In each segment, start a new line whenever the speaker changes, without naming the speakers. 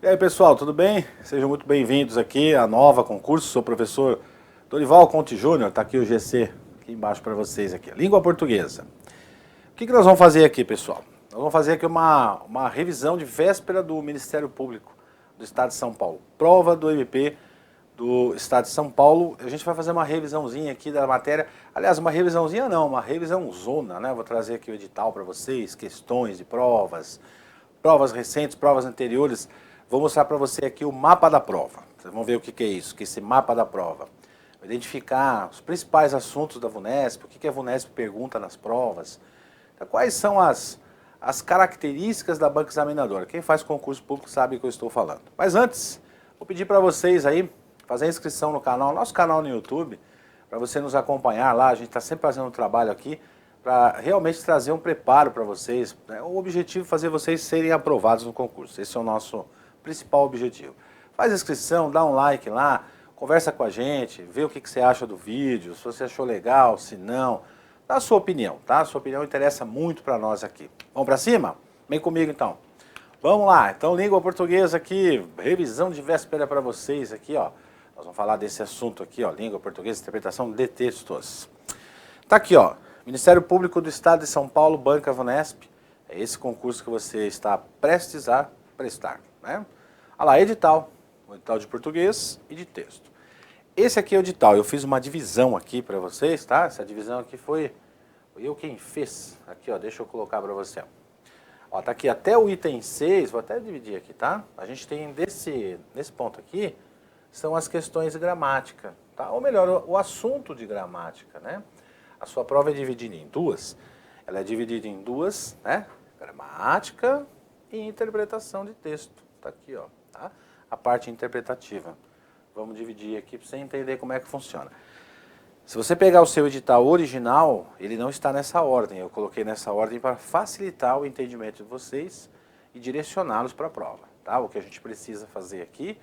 E aí pessoal, tudo bem? Sejam muito bem-vindos aqui à nova concurso. Sou o professor Dorival Conte Júnior, está aqui o GC, aqui embaixo para vocês aqui. Língua portuguesa. O que nós vamos fazer aqui, pessoal? Nós vamos fazer aqui uma revisão de véspera do Ministério Público do Estado de São Paulo. Prova do MP do Estado de São Paulo. A gente vai fazer uma revisãozinha aqui da matéria. Aliás, uma revisãozinha não, uma revisão zona, né? Vou trazer aqui o edital para vocês, questões de provas, provas recentes, provas anteriores. Vou mostrar para você aqui o mapa da prova. Vocês vão ver o que é isso, que é esse mapa da prova. Vou identificar os principais assuntos da VUNESP, o que a VUNESP pergunta nas provas. Então, quais são as características da banca examinadora. Quem faz concurso público sabe o que eu estou falando. Mas antes, vou pedir para vocês aí fazer a inscrição no canal, nosso canal no YouTube, para você nos acompanhar lá. A gente está sempre fazendo um trabalho aqui para realmente trazer um preparo para vocês, né? O objetivo é fazer vocês serem aprovados no concurso. Esse é o nosso principal objetivo. Faz a inscrição, dá um like lá, conversa com a gente, vê o que você acha do vídeo, se você achou legal, se não. Dá a sua opinião, tá? A sua opinião interessa muito para nós aqui. Vamos para cima? Vem comigo então. Vamos lá. Então, língua portuguesa aqui, revisão de véspera para vocês aqui, ó. Nós vamos falar desse assunto aqui, ó, língua portuguesa, interpretação de textos. Tá aqui, ó, Ministério Público do Estado de São Paulo, Banca VUNESP. É esse concurso que você está prestes a prestar, né? Olha lá, edital. O edital de português e de texto. Esse aqui é o edital. Eu fiz uma divisão aqui para vocês, tá? Essa divisão aqui foi eu quem fez. Aqui, ó, deixa eu colocar para você. Ó, tá aqui até o item 6, vou até dividir aqui, tá? A gente tem nesse ponto aqui, são as questões de gramática, tá? Ou melhor, o assunto de gramática, né? A sua prova é dividida em duas. Ela é dividida em duas, né? Gramática e interpretação de texto. Tá aqui, ó, tá? A parte interpretativa. Vamos dividir aqui para você entender como é que funciona. Se você pegar o seu edital original, ele não está nessa ordem. Eu coloquei nessa ordem para facilitar o entendimento de vocês e direcioná-los para a prova, tá? O que a gente precisa fazer aqui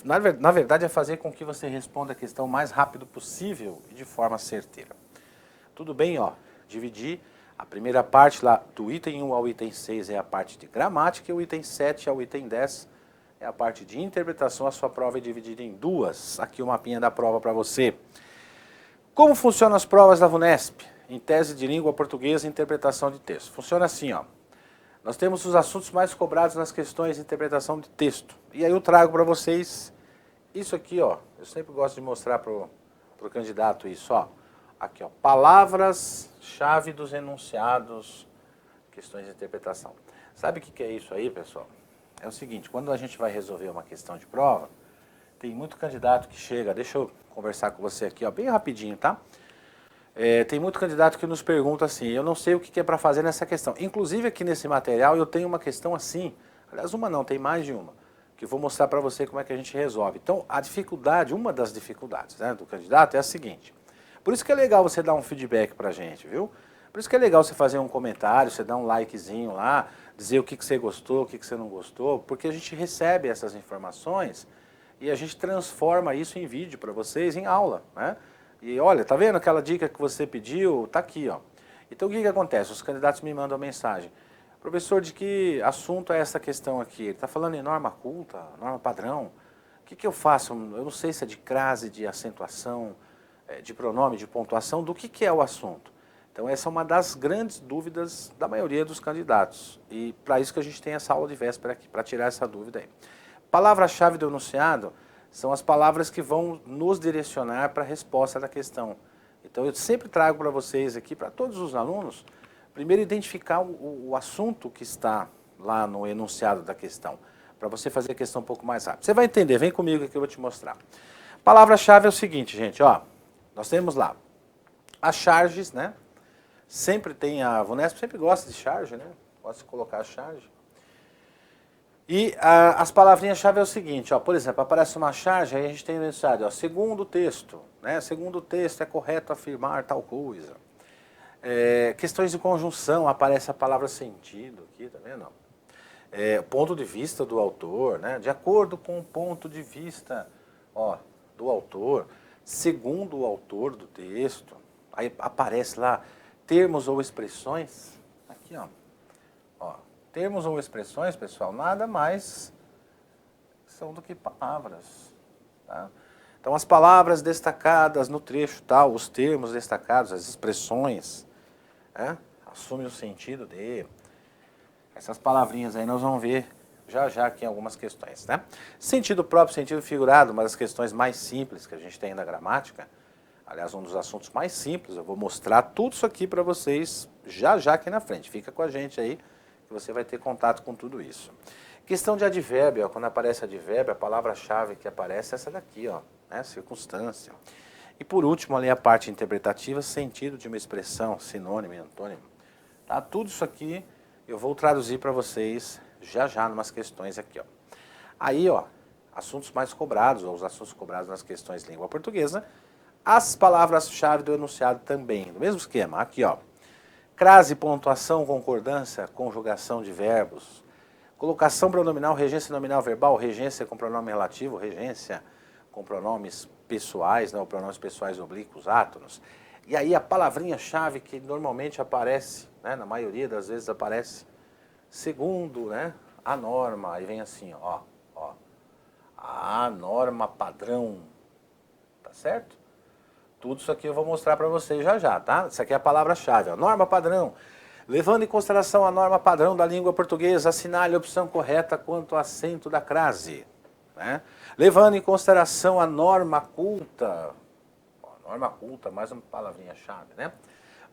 na verdade, é fazer com que você responda a questão o mais rápido possível e de forma certeira. Tudo bem, ó, dividir a primeira parte lá do item 1 ao item 6 é a parte de gramática e o item 7 ao item 10 é a parte de interpretação. A sua prova é dividida em duas. Aqui o mapinha da prova para você. Como funcionam as provas da VUNESP? Em tese de língua portuguesa e interpretação de texto. Funciona assim, ó. Nós temos os assuntos mais cobrados nas questões de interpretação de texto. E aí eu trago para vocês isso aqui, ó. Eu sempre gosto de mostrar para o candidato isso, ó. Aqui, ó. Palavras-chave dos enunciados, questões de interpretação. Sabe o que é isso aí, pessoal? É o seguinte, quando a gente vai resolver uma questão de prova, tem muito candidato que chega, deixa eu conversar com você aqui, ó, bem rapidinho, tá? Tem muito candidato que nos pergunta assim, eu não sei o que é para fazer nessa questão. Inclusive aqui nesse material eu tenho uma questão assim, aliás uma não, tem mais de uma, que eu vou mostrar para você como é que a gente resolve. Então a dificuldade, uma das dificuldades, né, do candidato é a seguinte, por isso que é legal você dar um feedback para a gente, viu? Por isso que é legal você fazer um comentário, você dar um likezinho lá, dizer o que você gostou, o que você não gostou, porque a gente recebe essas informações e a gente transforma isso em vídeo para vocês, em aula, né? E olha, tá vendo aquela dica que você pediu? Tá aqui, ó. Então o que acontece? Os candidatos me mandam mensagem. Professor, de que assunto é essa questão aqui? Ele está falando em norma culta, norma padrão. O que eu faço? Eu não sei se é de crase, de acentuação, de pronome, de pontuação, do que é o assunto. Então essa é uma das grandes dúvidas da maioria dos candidatos. E para isso que a gente tem essa aula de véspera aqui, para tirar essa dúvida aí. Palavra-chave do enunciado são as palavras que vão nos direcionar para a resposta da questão. Então eu sempre trago para vocês aqui, para todos os alunos, primeiro identificar o assunto que está lá no enunciado da questão, para você fazer a questão um pouco mais rápido. Você vai entender, vem comigo que eu vou te mostrar. Palavra-chave é o seguinte, gente, ó, nós temos lá as charges, né? Sempre tem, a VUNESP sempre gosta de charge, né? Gosta de colocar a charge. E as palavrinhas-chave é o seguinte, ó, por exemplo, aparece uma charge, aí a gente tem o enunciado, ó, segundo o texto, né? Segundo o texto é correto afirmar tal coisa. Questões de conjunção, aparece a palavra sentido aqui, tá vendo? Ponto de vista do autor, né? De acordo com o ponto de vista, ó, do autor, segundo o autor do texto, aí aparece lá termos ou expressões, aqui, ó. Termos ou expressões, pessoal, nada mais são do que palavras. Tá? Então, as palavras destacadas no trecho tal, os termos destacados, as expressões, né, assumem o sentido de... Essas palavrinhas aí nós vamos ver já já aqui em algumas questões, né? Sentido próprio, sentido figurado, uma das questões mais simples que a gente tem na gramática. Aliás, um dos assuntos mais simples, eu vou mostrar tudo isso aqui para vocês já já aqui na frente. Fica com a gente aí, que você vai ter contato com tudo isso. Questão de advérbio, ó, quando aparece advérbio, a palavra-chave que aparece é essa daqui, ó, né? Circunstância. E por último, ali a parte interpretativa, sentido de uma expressão, sinônimo e antônimo. Tá? Tudo isso aqui eu vou traduzir para vocês já já numas questões aqui, ó. Aí, ó, assuntos mais cobrados, ou os assuntos cobrados nas questões de língua portuguesa, as palavras-chave do enunciado também, no mesmo esquema, aqui, ó. Crase, pontuação, concordância, conjugação de verbos, colocação pronominal, regência nominal verbal, regência com pronome relativo, regência com pronomes pessoais, né, ou pronomes pessoais oblíquos, átonos. E aí a palavrinha-chave que normalmente aparece, né, na maioria das vezes aparece, segundo, né, a norma, aí vem assim, ó, a norma padrão, tá certo? Tudo isso aqui eu vou mostrar para vocês já já, tá? Isso aqui é a palavra-chave, ó, norma padrão. Levando em consideração a norma padrão da língua portuguesa, assinale a opção correta quanto ao acento da crase, né? Levando em consideração a norma culta, norma culta, mais uma palavrinha-chave, né?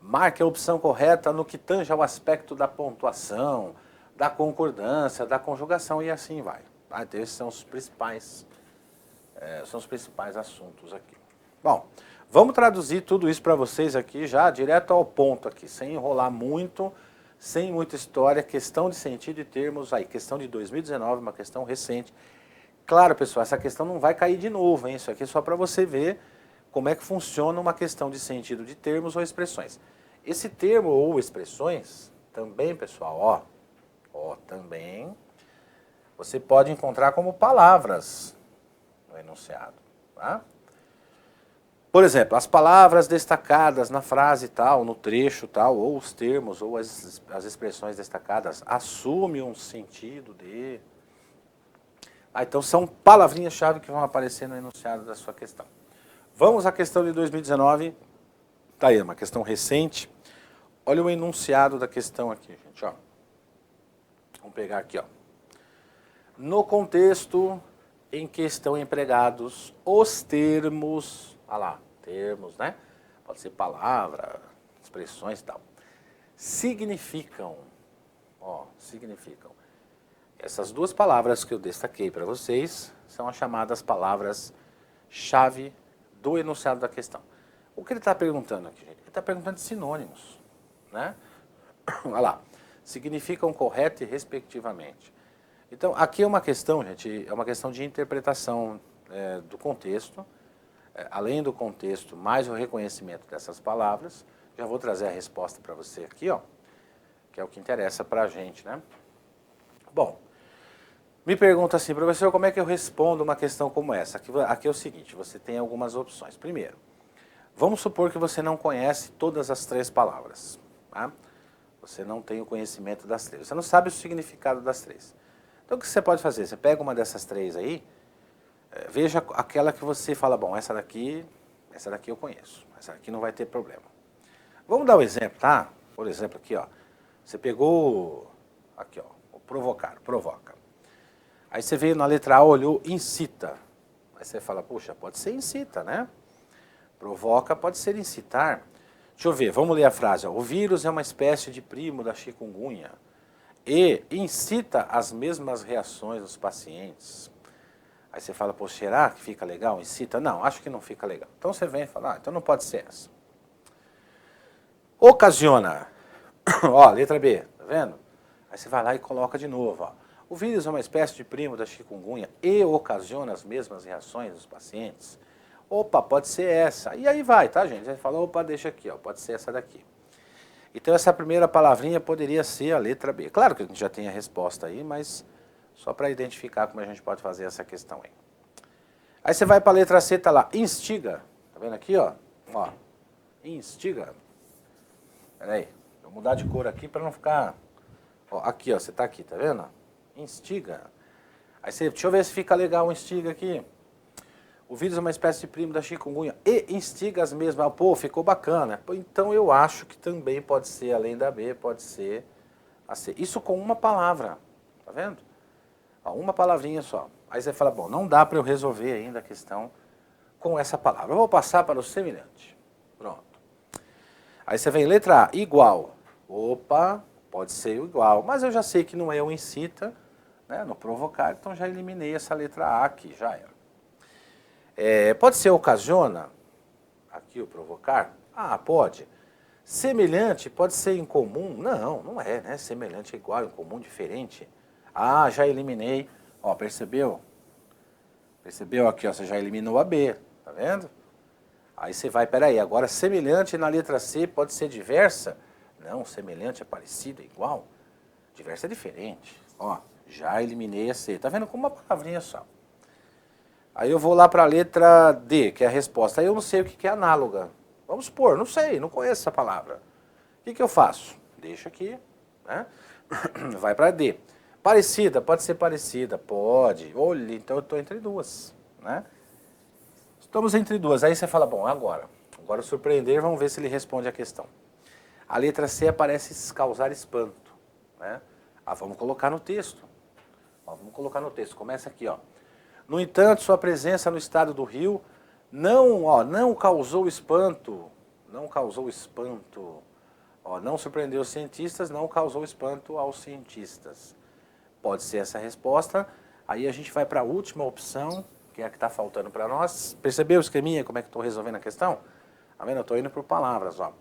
Marque a opção correta no que tange ao aspecto da pontuação, da concordância, da conjugação e assim vai. Tá? Então, esses são os principais assuntos aqui. Bom, vamos traduzir tudo isso para vocês aqui já, direto ao ponto aqui, sem enrolar muito, sem muita história, questão de sentido e termos aí, questão de 2019, uma questão recente. Claro, pessoal, essa questão não vai cair de novo, hein? Isso aqui é só para você ver como é que funciona uma questão de sentido de termos ou expressões. Esse termo ou expressões, também, pessoal, também, você pode encontrar como palavras no enunciado, tá? Por exemplo, as palavras destacadas na frase tal, no trecho tal, ou os termos, ou as expressões destacadas, assumem um sentido de... então, são palavrinhas-chave que vão aparecer no enunciado da sua questão. Vamos à questão de 2019. Tá aí, uma questão recente. Olha o enunciado da questão aqui, gente, ó. Vamos pegar aqui, ó. No contexto em que estão empregados os termos, olha lá, termos, né? Pode ser palavra, expressões e tal. Significam. Essas duas palavras que eu destaquei para vocês são as chamadas palavras-chave do enunciado da questão. O que ele está perguntando aqui, gente? Ele está perguntando de sinônimos, né? Olha lá. Significam correto e respectivamente. Então, aqui é uma questão, gente, é uma questão de interpretação do contexto, além do contexto, mais o reconhecimento dessas palavras. Já vou trazer a resposta para você aqui, ó, que é o que interessa para a gente, né? Bom, me pergunta assim, professor, como é que eu respondo uma questão como essa? Aqui é o seguinte, você tem algumas opções. Primeiro, vamos supor que você não conhece todas as três palavras, tá? Você não tem o conhecimento das três, você não sabe o significado das três. Então, o que você pode fazer? Você pega uma dessas três aí, veja aquela que você fala, bom, essa daqui eu conheço, essa daqui não vai ter problema. Vamos dar um exemplo, tá? Por exemplo, aqui, ó, você pegou, aqui, ó, o provocar, provoca. Aí você veio na letra A, olhou, incita. Aí você fala, puxa, pode ser incita, né? Provoca pode ser incitar. Deixa eu ver, vamos ler a frase, ó. O vírus é uma espécie de primo da chikungunya e incita as mesmas reações dos pacientes. Aí você fala, pô, será que fica legal? Incita? Não, acho que não fica legal. Então você vem e fala, então não pode ser essa. Ocasiona. Ó, letra B, tá vendo? Aí você vai lá e coloca de novo, ó. O vírus é uma espécie de primo da chikungunya e ocasiona as mesmas reações dos pacientes. Opa, pode ser essa. E aí vai, tá, gente? Aí fala, opa, deixa aqui, ó, pode ser essa daqui. Então essa primeira palavrinha poderia ser a letra B. Claro que a gente já tem a resposta aí, mas só para identificar como a gente pode fazer essa questão aí. Aí você vai para a letra C, tá lá, instiga. Tá vendo aqui, ó? Ó, instiga. Peraí, vou mudar de cor aqui para não ficar... Ó, aqui, ó, você tá aqui, tá vendo? Instiga. Aí você, deixa eu ver se fica legal o instiga aqui. O vírus é uma espécie de primo da chikungunya e instiga as mesmas. Pô, ficou bacana. Então eu acho que também pode ser, além da B, pode ser a C. Isso com uma palavra, tá vendo? Ó, uma palavrinha só. Aí você fala, bom, não dá para eu resolver ainda a questão com essa palavra. Eu vou passar para o semelhante. Pronto. Aí você vem letra A, igual. Opa, pode ser o igual. Mas eu já sei que não é o incita, né, no provocar, então já eliminei essa letra A aqui, já era. Pode ser ocasiona, aqui o provocar? Ah, pode. Semelhante pode ser incomum? Não, não é, né? Semelhante é igual, incomum, diferente. Ah, já eliminei. Ó, percebeu? Percebeu aqui, ó, você já eliminou a B, tá vendo? Aí você vai, peraí, agora semelhante na letra C pode ser diversa? Não, semelhante é parecido, é igual. Diversa é diferente. Ó, já eliminei a C. Tá vendo? Com uma palavrinha só. Aí eu vou lá para a letra D, que é a resposta. Aí eu não sei o que é análoga. Vamos supor, não sei, não conheço essa palavra. O que eu faço? Deixa aqui, né? Vai para D. Parecida, pode ser parecida? Pode. Olha, então eu estou entre duas, né? Estamos entre duas. Aí você fala, bom, agora surpreender, vamos ver se ele responde a questão. A letra C aparece causar espanto, né? Ah, vamos colocar no texto. Ó, vamos colocar no texto. Começa aqui, ó. No entanto, sua presença no estado do Rio não causou espanto. Não causou espanto. Ó, não surpreendeu os cientistas, não causou espanto aos cientistas. Pode ser essa a resposta. Aí a gente vai para a última opção, que é a que está faltando para nós. Percebeu o esqueminha, como é que estou resolvendo a questão? Tá vendo? Eu estou indo por palavras, ó.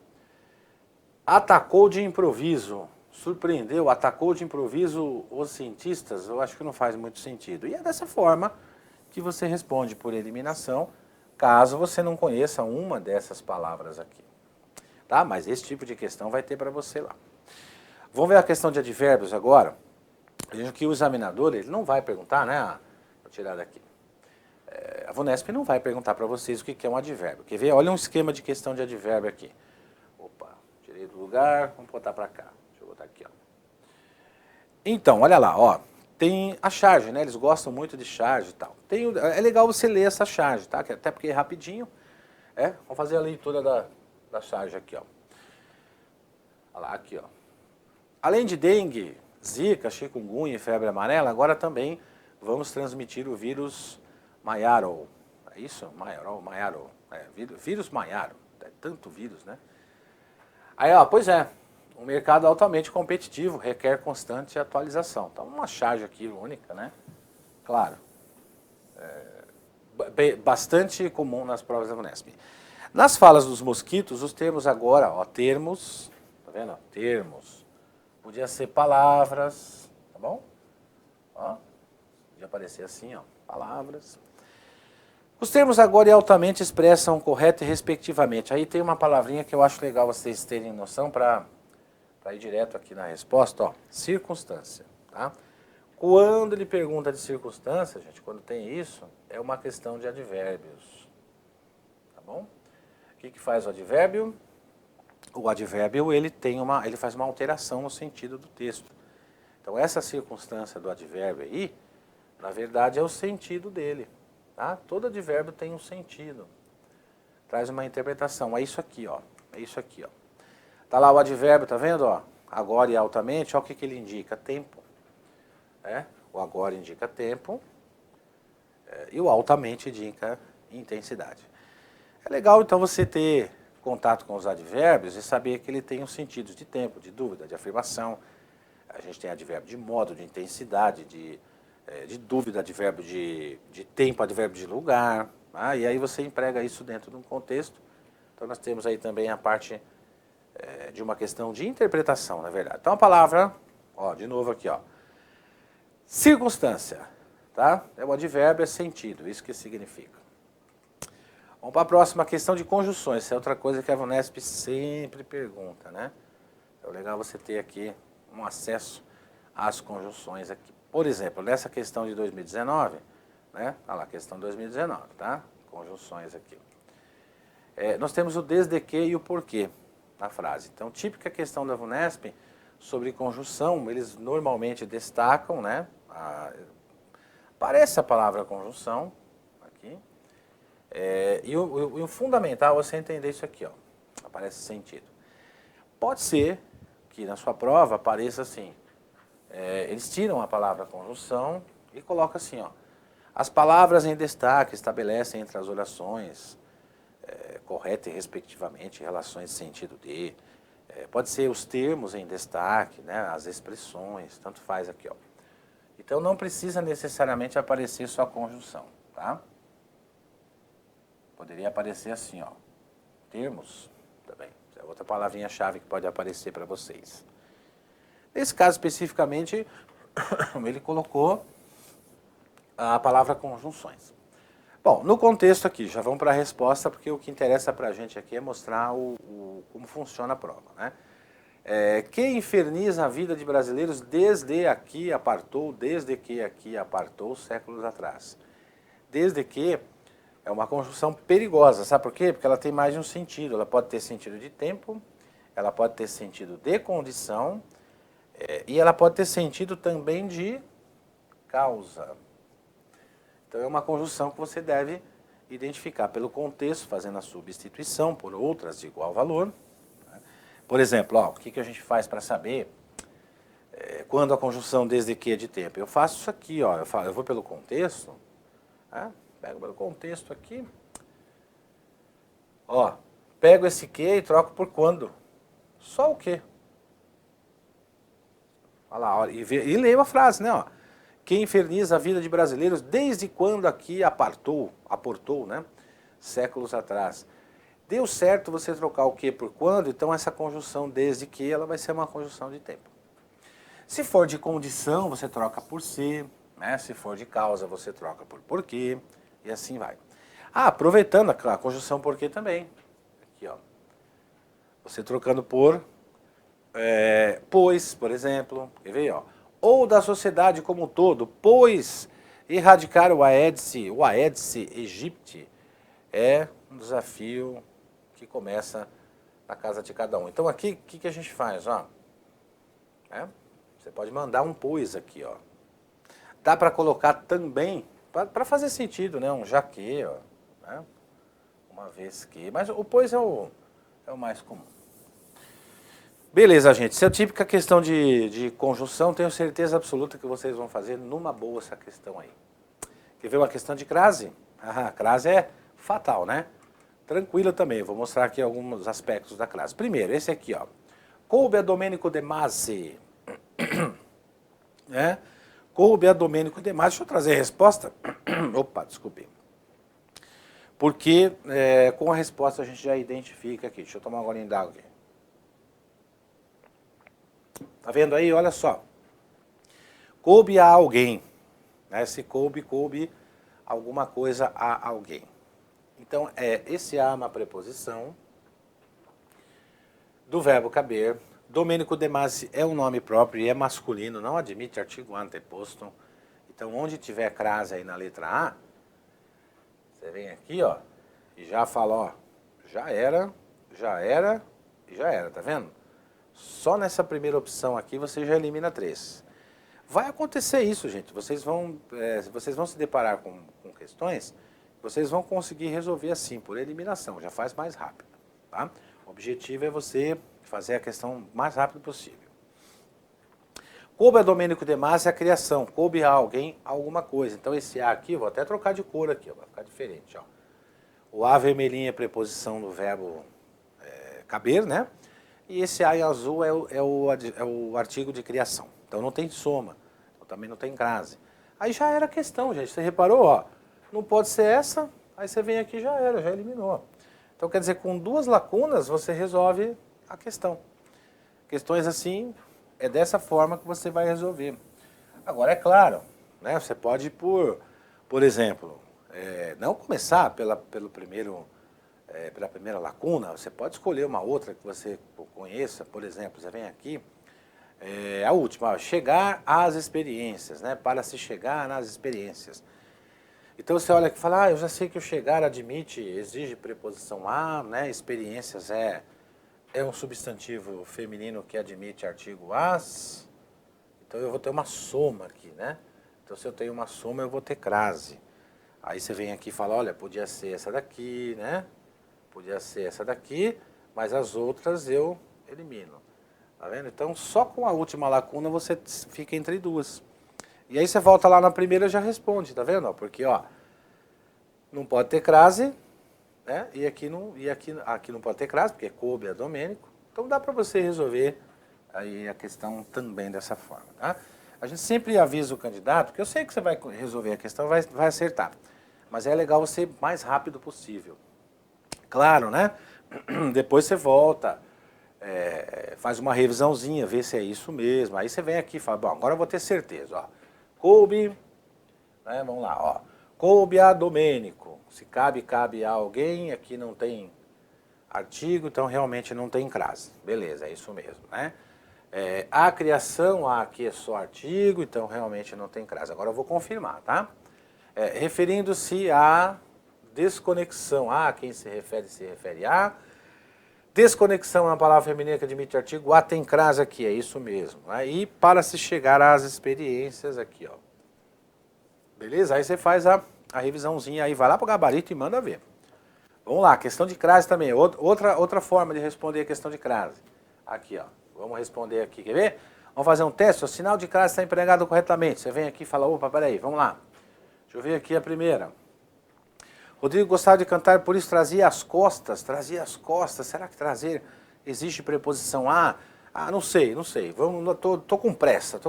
Atacou de improviso. Surpreendeu, atacou de improviso os cientistas? Eu acho que não faz muito sentido. E é dessa forma que você responde por eliminação, caso você não conheça uma dessas palavras aqui. Tá? Mas esse tipo de questão vai ter para você lá. Vamos ver a questão de advérbios agora. Veja que o examinador, ele não vai perguntar, né? Vou tirar daqui. A VUNESP não vai perguntar para vocês o que é um advérbio. Quer ver? Olha um esquema de questão de advérbio aqui. Opa, tirei do lugar, vamos botar para cá. Deixa eu botar aqui, ó. Então, olha lá, ó. Tem a charge, né? Eles gostam muito de charge e tal. É legal você ler essa charge, tá? Até porque é rapidinho. Vamos fazer a leitura da charge aqui, ó. Olha lá, aqui, ó. Além de dengue, zika, chikungunya e febre amarela, agora também vamos transmitir o vírus Mayaro. É isso? Mayaro. Vírus Mayaro. É tanto vírus, né? Aí, ó, pois é. Um mercado altamente competitivo, requer constante atualização. Então, uma charge aqui única, né? Claro. Bastante comum nas provas da VUNESP. Nas falas dos mosquitos, os termos agora, ó, termos, tá vendo? Termos. Podia ser palavras, tá bom? Ó, podia aparecer assim, ó, palavras. Os termos agora e altamente expressam correto e respectivamente. Aí tem uma palavrinha que eu acho legal vocês terem noção para ir direto aqui na resposta, ó, circunstância, tá? Quando ele pergunta de circunstância, gente, quando tem isso, é uma questão de advérbios, tá bom? O que faz o advérbio? O advérbio, ele faz uma alteração no sentido do texto. Então, essa circunstância do advérbio aí, na verdade, é o sentido dele, tá? Todo advérbio tem um sentido, traz uma interpretação. É isso aqui, ó, é isso aqui, ó. Tá lá o advérbio, tá vendo, ó? Agora e altamente, ó, o que ele indica? Tempo. O agora indica tempo e o altamente indica intensidade. É legal, então, você ter contato com os advérbios e saber que ele tem os sentidos de tempo, de dúvida, de afirmação. A gente tem advérbio de modo, de intensidade, de dúvida, advérbio de tempo, advérbio de lugar. Tá? E aí você emprega isso dentro de um contexto. Então, nós temos aí também a parte de uma questão de interpretação, na verdade. Então, a palavra, ó, de novo aqui, ó. Circunstância, tá? É o advérbio, é sentido, isso que significa. Vamos para a próxima questão de conjunções. Essa é outra coisa que a VUNESP sempre pergunta, né? É legal você ter aqui um acesso às conjunções aqui. Por exemplo, nessa questão de 2019, né? Olha lá, questão 2019, tá? Conjunções aqui. Nós temos o desde que e o porquê na frase. Então, típica questão da VUNESP sobre conjunção, eles normalmente destacam, né? Aparece a palavra conjunção aqui. E o fundamental é você entender isso aqui, ó. Aparece sentido. Pode ser que na sua prova apareça assim, eles tiram a palavra conjunção e colocam assim, ó. As palavras em destaque estabelecem entre as orações correta e respectivamente relações de sentido de. Pode ser os termos em destaque, né, as expressões, tanto faz aqui, ó. Então não precisa necessariamente aparecer só a conjunção, tá? Poderia aparecer assim, ó. Termos também. É outra palavrinha-chave que pode aparecer para vocês. Nesse caso especificamente, ele colocou a palavra conjunções. Bom, no contexto aqui, já vamos para a resposta, porque o que interessa para a gente aqui é mostrar como funciona a prova, né? Que inferniza a vida de brasileiros desde que aqui apartou séculos atrás. Desde que é uma conjunção perigosa, sabe por quê? Porque ela tem mais de um sentido. Ela pode ter sentido de tempo, ela pode ter sentido de condição, e ela pode ter sentido também de causa. Então é uma conjunção que você deve identificar pelo contexto, fazendo a substituição por outras de igual valor. Por exemplo, ó, o que a gente faz para saber quando a conjunção desde que é de tempo? Eu faço isso aqui, ó, eu vou pelo contexto, pego pelo contexto aqui, ó, pego esse que e troco por quando. Só o que. Olha lá, ó, e leio a frase, né? Ó. Que inferniza a vida de brasileiros desde quando aqui aportou, né? Séculos atrás. Deu certo você trocar o que por quando, então essa conjunção desde que ela vai ser uma conjunção de tempo. Se for de condição, você troca por se, né? Se for de causa, você troca por porquê, e assim vai. Aproveitando a conjunção porquê também. Aqui, ó. Você trocando por pois, por exemplo, quer ver, ó? Ou da sociedade como um todo, pois erradicar o Aedes aegypti é um desafio que começa na casa de cada um. Então aqui, o que a gente faz, ó? Você pode mandar um pois aqui, ó. Dá para colocar também, para fazer sentido, né? Um já que, ó, né? Uma vez que, mas o pois é o mais comum. Beleza, gente. Essa é a típica questão de conjunção. Tenho certeza absoluta que vocês vão fazer numa boa essa questão aí. Quer ver uma questão de crase? Crase é fatal, né? Tranquila também. Vou mostrar aqui alguns aspectos da crase. Primeiro, esse aqui, ó. Coube a Domenico De Masi. Coube a Domenico De Masi. Deixa eu trazer a resposta. Opa, desculpe. Porque com a resposta a gente já identifica aqui. Deixa eu tomar um golinho d'água aqui. Tá vendo aí? Olha só. Coube a alguém. Né? Se coube alguma coisa a alguém. Então, esse a é uma preposição do verbo caber. Domenico De Masi é um nome próprio e é masculino, não admite artigo anteposto. Então, onde tiver crase aí na letra A, você vem aqui, ó, e já fala, ó, já era, tá vendo? Só nessa primeira opção aqui você já elimina 3. Vai acontecer isso, gente. Vocês vão se deparar com questões, vocês vão conseguir resolver assim, por eliminação. Já faz mais rápido, tá? O objetivo é você fazer a questão o mais rápido possível. Coube a Domenico De Masi a criação. Coube a alguém alguma coisa. Então esse A aqui, vou até trocar de cor aqui, ó, vai ficar diferente, ó. O A vermelhinho é preposição do verbo caber, né? E esse A em azul é o artigo de criação. Então não tem soma, então também não tem crase. Aí já era a questão, gente. Você reparou, ó? Não pode ser essa, aí você vem aqui e já era, já eliminou. Então quer dizer, com 2 lacunas você resolve a questão. Questões assim, é dessa forma que você vai resolver. Agora, é claro, né? Você pode, por exemplo, não começar pela primeira lacuna, você pode escolher uma outra que você conheça, por exemplo, você vem aqui, a última, chegar às experiências, né? Para se chegar nas experiências. Então você olha aqui e fala, eu já sei que o chegar admite, exige preposição a, né? Experiências é um substantivo feminino que admite artigo as, então eu vou ter uma soma aqui, né? Então, se eu tenho uma soma, eu vou ter crase. Aí você vem aqui e fala, olha, podia ser essa daqui, né? Podia ser essa daqui, mas as outras eu elimino. Tá vendo? Então, só com a última lacuna você fica entre duas. E aí você volta lá na primeira e já responde, tá vendo? Porque, ó, não pode ter crase, né? E aqui não pode ter crase, porque coube a Domênico. Então dá para você resolver aí a questão também dessa forma, tá? A gente sempre avisa o candidato, porque eu sei que você vai resolver a questão, vai acertar. Mas é legal você ir mais rápido possível. Claro, né? Depois você volta, faz uma revisãozinha, vê se é isso mesmo. Aí você vem aqui e fala, bom, agora eu vou ter certeza, ó. Coube, né? Vamos lá, ó. Coube a Domênico. Se cabe a alguém, aqui não tem artigo, então realmente não tem crase. Beleza, é isso mesmo, né? A criação, aqui é só artigo, então realmente não tem crase. Agora eu vou confirmar, tá? Referindo-se à desconexão, a quem se refere a. Desconexão é uma palavra feminina que admite artigo, a tem crase aqui, é isso mesmo. Né? E para se chegar às experiências aqui, ó. Beleza? Aí você faz a revisãozinha, aí vai lá pro gabarito e manda ver. Vamos lá, questão de crase também, outra forma de responder a questão de crase. Aqui, ó, vamos responder aqui, quer ver? Vamos fazer um teste, o sinal de crase está empregado corretamente. Você vem aqui e fala, opa, peraí, vamos lá. Deixa eu ver aqui a primeira. Rodrigo gostava de cantar, por isso trazia as costas. Será que trazer existe preposição a? Ah, não sei. Tô com pressa.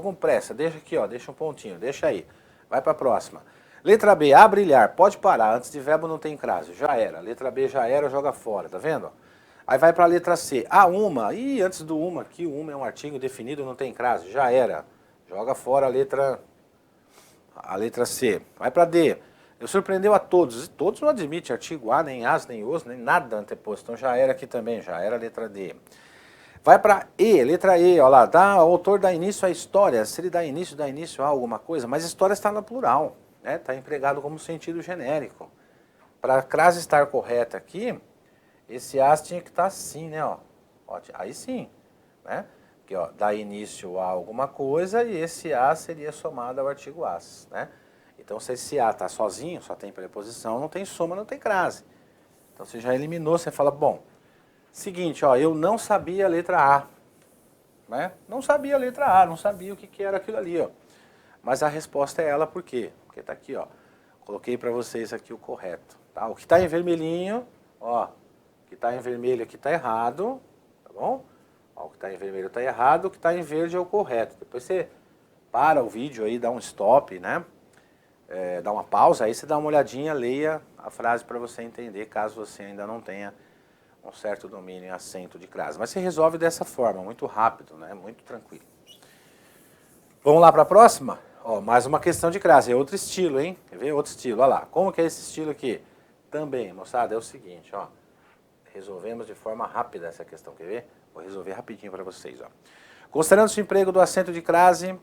Deixa aqui, ó, deixa um pontinho, deixa aí. Vai para a próxima. Letra B, a brilhar, pode parar, antes de verbo não tem crase, já era. Letra B já era, joga fora, tá vendo? Aí vai para a letra C, a uma, antes do uma aqui, o uma é um artigo definido, não tem crase, já era. Joga fora a letra C. Vai para D, eu surpreendeu a todos, todos não admite artigo a, nem as, nem os, nem nada anteposto, então já era aqui também, já era a letra D. Vai para E, letra E, ó lá, o autor dá início à história, se ele dá início a alguma coisa, mas história está no plural. Está empregado como sentido genérico. Para a crase estar correta aqui, esse as tinha que estar assim, né? Ó, aí sim, né? Porque ó, dá início a alguma coisa e esse as seria somado ao artigo as, né? Então se esse a está sozinho, só tem preposição, não tem soma, não tem crase. Então você já eliminou, você fala, bom, seguinte, ó, eu não sabia a letra A, né? Não sabia a letra A, não sabia o que era aquilo ali, ó. Mas a resposta é ela, por quê? Porque tá aqui, ó. Coloquei para vocês aqui o correto, tá? O que está em vermelhinho, ó, o que está em vermelho aqui está errado, tá bom? Ó, o que está em vermelho está errado, o que está em verde é o correto. Depois você para o vídeo aí, dá um stop, né? Dá uma pausa, aí você dá uma olhadinha, leia a frase para você entender, caso você ainda não tenha um certo domínio em acento de crase. Mas você resolve dessa forma, muito rápido, né? Muito tranquilo. Vamos lá para a próxima? Ó, mais uma questão de crase, é outro estilo, hein? Quer ver? Outro estilo, olha lá. Como que é esse estilo aqui? Também, moçada, é o seguinte, ó. Resolvemos de forma rápida essa questão, quer ver? Vou resolver rapidinho para vocês, ó. Considerando-se o emprego do acento de crase,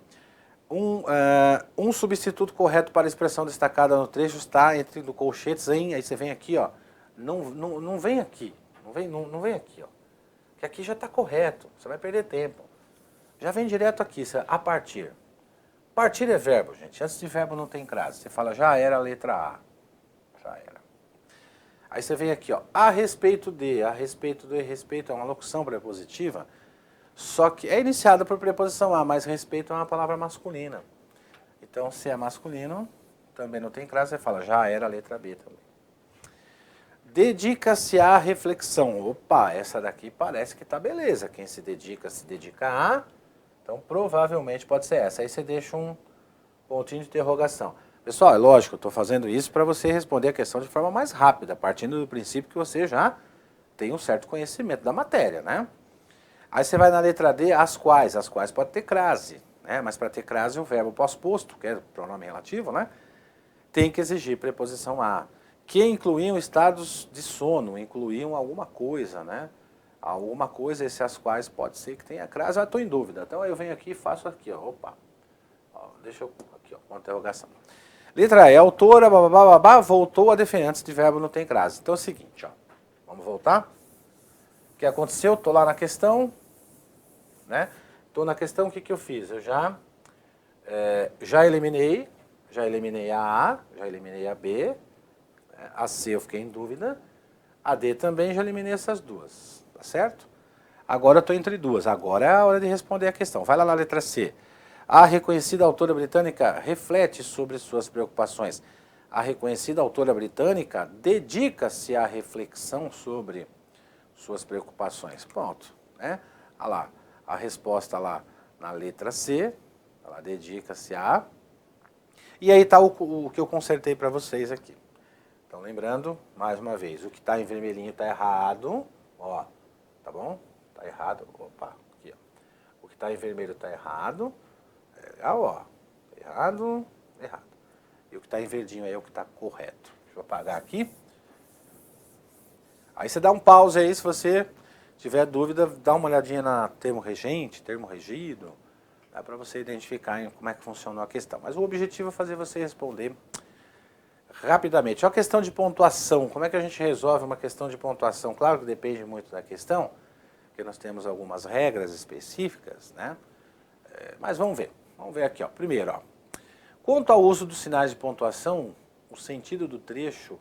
um substituto correto para a expressão destacada no trecho está entre do colchetes em... Aí você vem aqui, ó. Não vem aqui. Não vem aqui, ó. Que aqui já está correto, você vai perder tempo. Já vem direto aqui, a partir. Partir é verbo, gente. Antes de verbo não tem crase. Você fala, já era a letra A. Já era. Aí você vem aqui, ó. A respeito de respeito é uma locução prepositiva, só que é iniciada por preposição a, mas respeito é uma palavra masculina. Então, se é masculino, também não tem crase, você fala, já era a letra B também. Dedica-se à reflexão. Opa, essa daqui parece que tá beleza. Quem se dedica a... Então, provavelmente pode ser essa. Aí você deixa um pontinho de interrogação. Pessoal, é lógico, eu estou fazendo isso para você responder a questão de forma mais rápida, partindo do princípio que você já tem um certo conhecimento da matéria, né? Aí você vai na letra D, as quais pode ter crase, né? Mas para ter crase, o verbo pós-posto, que é pronome relativo, né? Tem que exigir preposição a. Que incluíam estados de sono, incluíam alguma coisa, né? Alguma coisa, esse as quais pode ser que tenha crase, eu estou em dúvida. Então eu venho aqui e faço aqui, ó, opa. Ó, deixa eu, aqui, ó, uma interrogação. Letra E, autora, babá, voltou a defender, antes de verbo não tem crase. Então é o seguinte, ó, vamos voltar. O que aconteceu? Estou lá na questão, né? Estou na questão, o que eu fiz? Eu já eliminei, já eliminei a A, já eliminei a B, a C eu fiquei em dúvida, a D também já eliminei essas duas, tá certo? Agora eu estou entre duas, agora é a hora de responder a questão. Vai lá na letra C. A reconhecida autora britânica reflete sobre suas preocupações. A reconhecida autora britânica dedica-se à reflexão sobre suas preocupações. Ponto. Né? Olha lá, a resposta lá na letra C, ela dedica-se a... E aí está o que eu consertei para vocês aqui. Então, lembrando, mais uma vez, o que está em vermelhinho está errado, ó, tá bom? Está errado, opa, aqui, ó. O que está em vermelho está errado, ó, errado, errado. E o que está em verdinho aí é o que está correto. Deixa eu apagar aqui. Aí você dá um pause aí, se você tiver dúvida, dá uma olhadinha na termo regente, termo regido, dá para você identificar como é que funcionou a questão. Mas o objetivo é fazer você responder rapidamente. É uma questão de pontuação. Como é que a gente resolve uma questão de pontuação? Claro que depende muito da questão, porque nós temos algumas regras específicas, né? Mas vamos ver. Vamos ver aqui, ó. Primeiro, ó. Quanto ao uso dos sinais de pontuação, o sentido do trecho,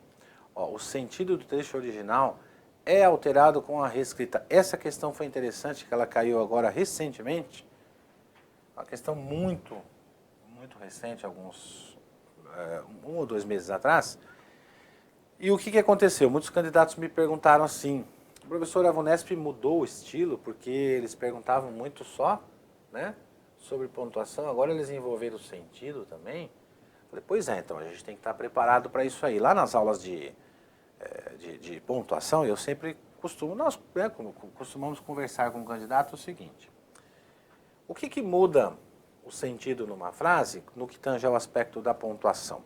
ó, o sentido do trecho original é alterado com a reescrita. Essa questão foi interessante, que ela caiu agora recentemente. Uma questão muito recente, alguns 1 ou 2 meses atrás. E o que aconteceu? Muitos candidatos me perguntaram assim, o professor, a VUNESP mudou o estilo, porque eles perguntavam muito só, né, sobre pontuação, agora eles envolveram o sentido também. Falei, pois é, então a gente tem que estar preparado para isso aí. Lá nas aulas de pontuação, eu sempre nós costumamos conversar com o candidato o seguinte, o que muda o sentido numa frase no que tange ao aspecto da pontuação?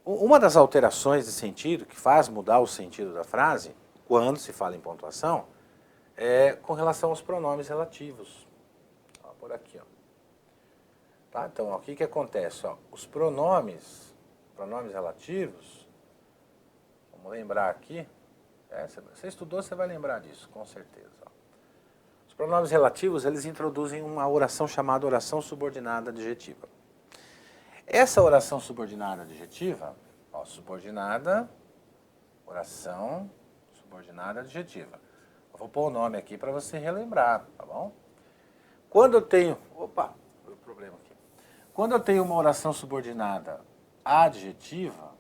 Uma das alterações de sentido que faz mudar o sentido da frase, quando se fala em pontuação, é com relação aos pronomes relativos. Ó, por aqui, ó. Tá? Então, ó, o que acontece? Ó, os pronomes relativos, vamos lembrar aqui, você estudou, você vai lembrar disso, com certeza. Ó. Os pronomes relativos, eles introduzem uma oração chamada oração subordinada adjetiva. Essa oração subordinada adjetiva, ó, oração subordinada adjetiva. Eu vou pôr o nome aqui para você relembrar, tá bom? Quando eu tenho, opa, deu problema aqui. Quando eu tenho uma oração subordinada adjetiva,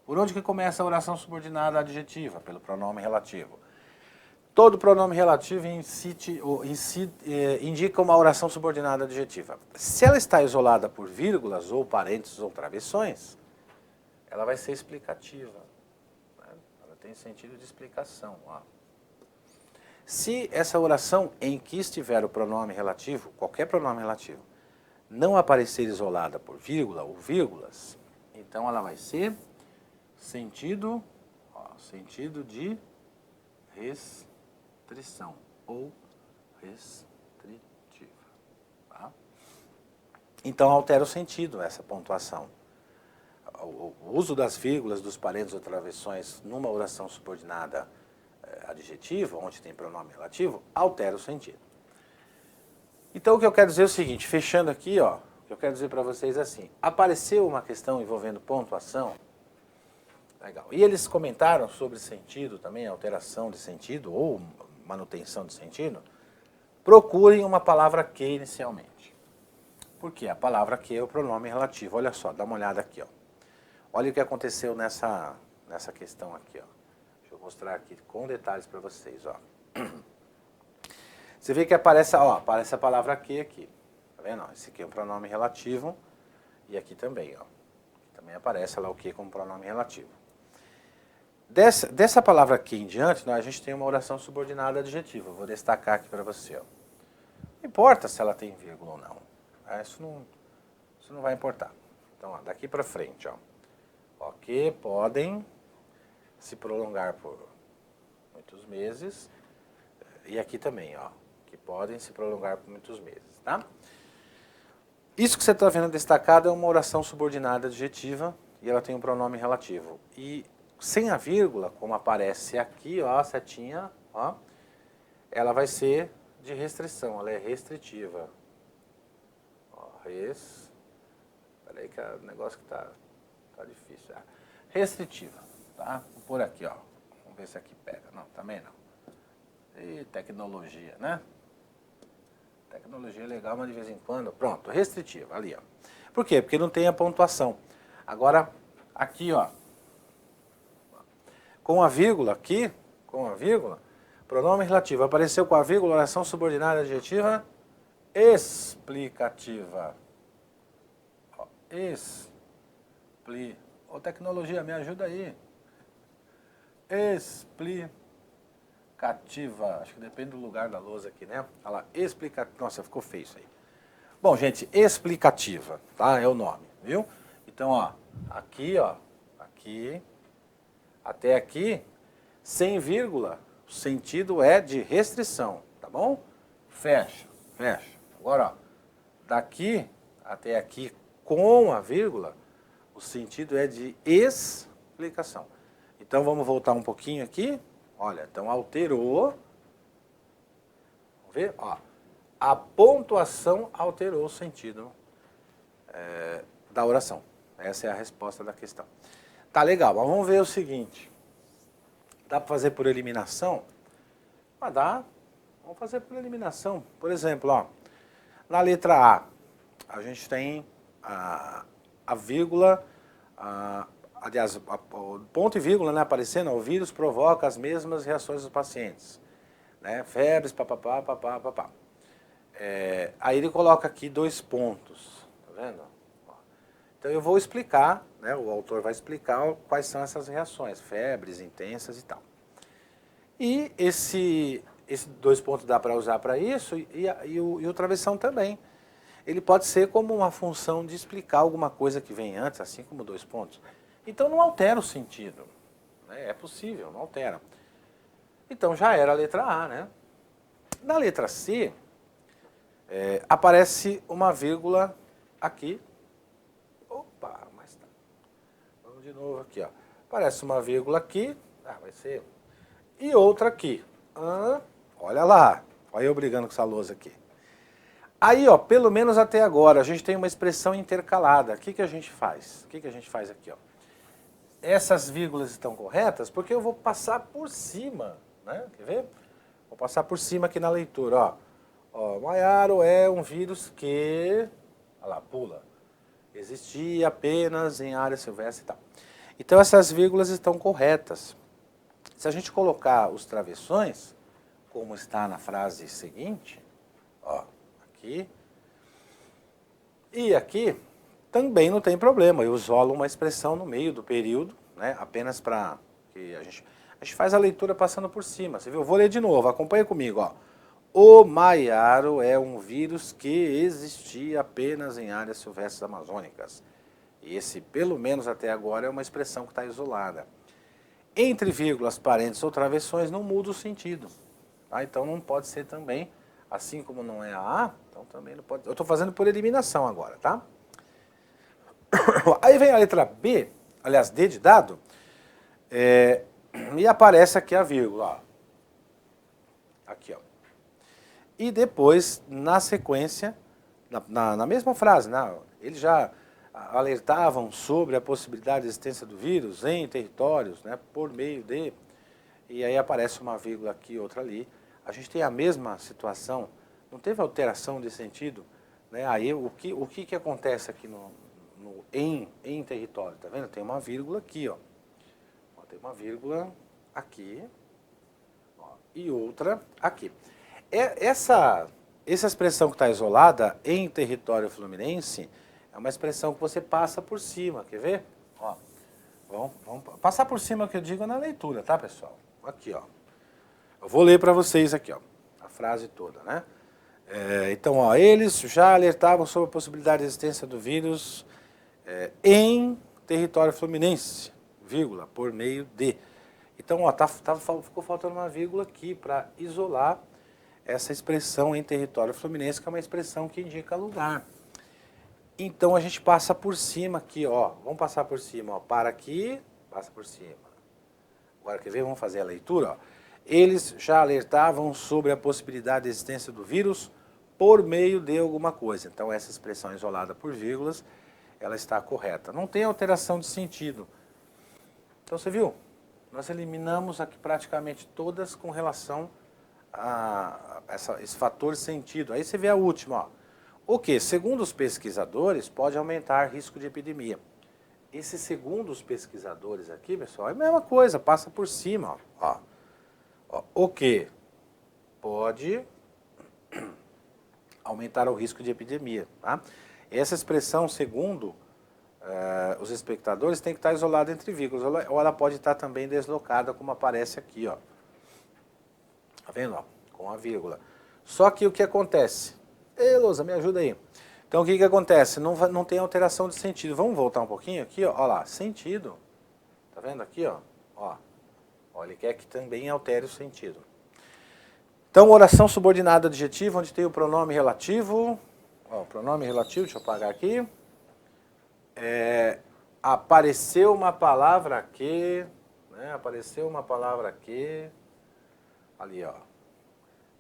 por onde que começa a oração subordinada adjetiva? Pelo pronome relativo. Todo pronome relativo indica uma oração subordinada adjetiva. Se ela está isolada por vírgulas, ou parênteses, ou travessões, ela vai ser explicativa. Né? Ela tem sentido de explicação. Ó. Se essa oração em que estiver o pronome relativo, qualquer pronome relativo, não aparecer isolada por vírgula ou vírgulas, então ela vai ser sentido de restrição ou restritiva. Tá? Então altera o sentido essa pontuação. O uso das vírgulas, dos parênteses ou travessões numa oração subordinada adjetiva, onde tem pronome relativo, altera o sentido. Então o que eu quero dizer é o seguinte, fechando aqui, ó, o que eu quero dizer para vocês é assim, apareceu uma questão envolvendo pontuação, legal, e eles comentaram sobre sentido também, alteração de sentido ou manutenção de sentido, procurem uma palavra que inicialmente. Por quê? A palavra que é o pronome relativo. Olha só, dá uma olhada aqui, ó. Olha o que aconteceu nessa questão aqui, ó. Deixa eu mostrar aqui com detalhes para vocês, ó. Você vê que aparece a palavra que aqui. Tá vendo? Esse aqui é um pronome relativo e aqui também, ó. Aqui também aparece lá o que como pronome relativo. Dessa palavra aqui em diante, a gente tem uma oração subordinada adjetiva. Vou destacar aqui para você, ó. Não importa se ela tem vírgula ou não. Isso não vai importar. Então, ó, daqui para frente, ó. Que podem se prolongar por muitos meses. E aqui também, ó. Que podem se prolongar por muitos meses, tá? Isso que você está vendo destacado é uma oração subordinada adjetiva e ela tem um pronome relativo. E sem a vírgula, como aparece aqui, ó, a setinha, ó, ela vai ser de restrição, ela é restritiva. Ó, Espera aí que é um negócio que tá difícil. Restritiva, tá? Vou pôr aqui, ó. Vamos ver se aqui pega. Não, também não. E tecnologia, né? Tecnologia é legal, mas de vez em quando... Pronto, restritiva, ali, ó. Por quê? Porque não tem a pontuação. Agora, aqui, ó. Com a vírgula aqui, pronome relativo. Apareceu com a vírgula, oração subordinada adjetiva explicativa. Ó, Ô, tecnologia, me ajuda aí. Explicativa. Acho que depende do lugar da lousa aqui, né? Olha lá, explicativa. Nossa, ficou feio isso aí. Bom, gente, explicativa, tá? É o nome, viu? Então, ó, aqui, ó, aqui, até aqui, sem vírgula, o sentido é de restrição, tá bom? Fecha, fecha. Agora, ó, daqui até aqui, com a vírgula, o sentido é de explicação. Então, vamos voltar um pouquinho aqui. Olha, então alterou. Vamos ver? Ó, a pontuação alterou o sentido da oração. Essa é a resposta da questão. Tá legal, mas vamos ver o seguinte. Dá para fazer por eliminação? Ah, dá. Vamos fazer por eliminação. Por exemplo, ó, na letra A gente tem a vírgula, aliás, o ponto e vírgula, né, aparecendo, o vírus provoca as mesmas reações dos pacientes. Né, febres, papapá, papapá, papapá. Aí ele coloca aqui 2 pontos, tá vendo? Então eu vou explicar, né, o autor vai explicar quais são essas reações, febres intensas e tal. E esses 2 pontos dá para usar para isso e o travessão também. Ele pode ser como uma função de explicar alguma coisa que vem antes, assim como 2 pontos. Então não altera o sentido, né? É possível, não altera. Então já era a letra A, né? Na letra C, aparece uma vírgula aqui. Opa, mas tá. Vamos de novo aqui, ó. Aparece uma vírgula aqui, vai ser... E outra aqui. Olha lá, olha eu brigando com essa lousa aqui. Aí, ó, pelo menos até agora, a gente tem uma expressão intercalada. O que a gente faz? O que a gente faz aqui, ó? Essas vírgulas estão corretas porque eu vou passar por cima, né? Quer ver? Vou passar por cima aqui na leitura, ó. Maiaro é um vírus que... Olha lá, pula. Existia apenas em área silvestre e tal. Então, essas vírgulas estão corretas. Se a gente colocar os travessões, como está na frase seguinte, ó, aqui, e aqui, também não tem problema. Eu isolo uma expressão no meio do período, né, apenas para que a gente faz a leitura passando por cima. Você viu? Eu vou ler de novo, acompanha comigo, ó. O maiaro é um vírus que existia apenas em áreas silvestres amazônicas. E esse, pelo menos até agora, é uma expressão que está isolada. Entre vírgulas, parênteses ou travessões não muda o sentido. Tá? Então não pode ser também, assim como não é a A, então também não pode. Eu estou fazendo por eliminação agora, tá? Aí vem a letra B, aliás, D de dado, e aparece aqui a vírgula, ó. Aqui, ó. E depois, na sequência, na mesma frase, né, eles já alertavam sobre a possibilidade de existência do vírus em territórios, né, por meio de... E aí aparece uma vírgula aqui, outra ali. A gente tem a mesma situação, não teve alteração de sentido, né? Aí o que acontece aqui em território, tá vendo? Tem uma vírgula aqui, ó. Tem uma vírgula aqui, ó, e outra aqui. Essa expressão que está isolada em território fluminense é uma expressão que você passa por cima, quer ver? Ó, vamos passar por cima, que eu digo na leitura, tá, pessoal? Aqui, ó. Eu vou ler para vocês aqui, ó, a frase toda, né? Então, ó, eles já alertavam sobre a possibilidade de existência do vírus em território fluminense, vírgula, por meio de. Então, ó, ficou faltando uma vírgula aqui para isolar essa expressão em território fluminense, que é uma expressão que indica lugar. Então, a gente passa por cima aqui, ó. Vamos passar por cima, ó. Para aqui, passa por cima. Agora, quer ver? Vamos fazer a leitura, ó. Eles já alertavam sobre a possibilidade de existência do vírus por meio de alguma coisa. Então, essa expressão isolada por vírgulas ela está correta. Não tem alteração de sentido. Então você viu? Nós eliminamos aqui praticamente todas com relação a esse fator sentido. Aí você vê a última, ó. O que? Segundo os pesquisadores, pode aumentar risco de epidemia. Esse segundo os pesquisadores aqui, pessoal, é a mesma coisa, passa por cima, ó. O que? Pode aumentar o risco de epidemia, tá? Essa expressão, segundo os espectadores, tem que estar isolada entre vírgulas, ou ela pode estar também deslocada, como aparece aqui, ó. Tá vendo, ó? Com a vírgula. Só que o que acontece? Ei, Lousa, me ajuda aí. Então, o que acontece? Não tem alteração de sentido. Vamos voltar um pouquinho aqui, ó. Ó lá, sentido. Tá vendo aqui, ó? Ó, ele quer que também altere o sentido. Então, oração subordinada adjetiva, onde tem o pronome relativo. Ó, pronome relativo, deixa eu apagar aqui. Apareceu uma palavra aqui, né? Apareceu uma palavra aqui. Ali, ó.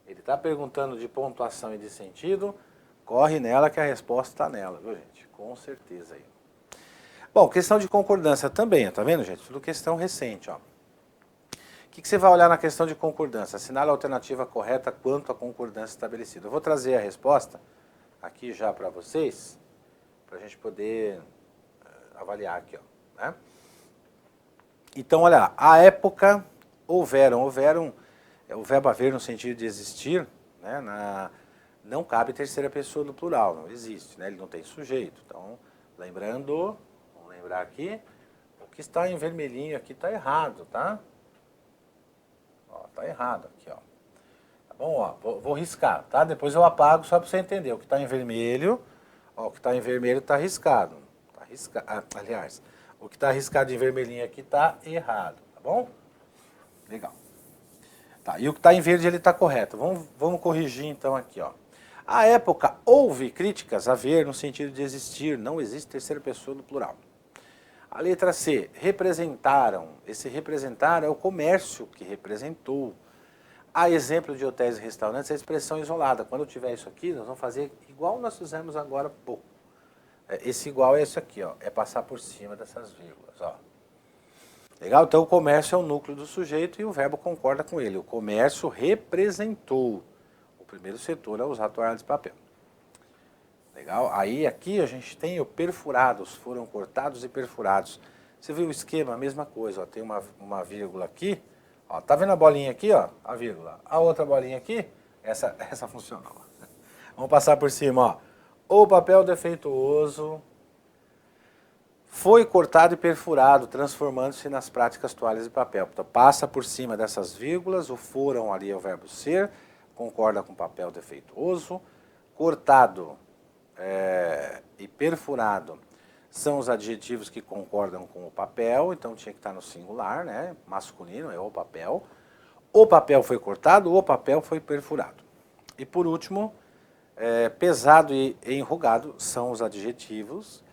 Ele está perguntando de pontuação e de sentido. Corre nela que a resposta está nela, viu, gente? Com certeza aí. Bom, questão de concordância também, tá vendo, gente? Tudo questão recente, ó. O que você vai olhar na questão de concordância? Assinale a alternativa correta quanto à concordância estabelecida. Eu vou trazer a resposta aqui já para vocês, para a gente poder avaliar aqui, ó, né? Então, olha lá, a época houveram, o verbo haver no sentido de existir, né, não cabe terceira pessoa no plural, não existe, né, ele não tem sujeito. Então, lembrando, vamos lembrar aqui, o que está em vermelhinho aqui está errado, tá? Ó, tá errado aqui, ó. Tá bom, ó, vou riscar, tá? Depois eu apago só para você entender. O que está em vermelho, ó, o que está em vermelho está riscado. Tá riscado, aliás, o que está riscado em vermelhinho aqui está errado, tá bom? Legal. Tá, e o que está em verde ele está correto. Vamos corrigir então aqui, ó. À época houve críticas a ver no sentido de existir, não existe terceira pessoa no plural. A letra C, representaram. Esse representar é o comércio que representou. A exemplo de hotéis e restaurantes, a expressão isolada. Quando eu tiver isso aqui, nós vamos fazer igual nós fizemos agora há pouco. Esse igual é isso aqui, ó. É passar por cima dessas vírgulas, ó. Legal? Então o comércio é o núcleo do sujeito e o verbo concorda com ele. O comércio representou o primeiro setor a usar toalha de papel. Legal? Aí aqui a gente tem o perfurados, foram cortados e perfurados. Você viu o esquema? A mesma coisa, ó. Tem uma vírgula aqui, ó. Tá vendo a bolinha aqui, ó? A vírgula. A outra bolinha aqui, essa funcionou. Vamos passar por cima, ó. O papel defeituoso foi cortado e perfurado, transformando-se nas práticas toalhas de papel. Então, passa por cima dessas vírgulas, o foram ali é o verbo ser, concorda com papel defeituoso. Cortado e perfurado são os adjetivos que concordam com o papel, então tinha que estar no singular, né? Masculino é o papel. O papel foi cortado, o papel foi perfurado. E por último, pesado e enrugado são os adjetivos.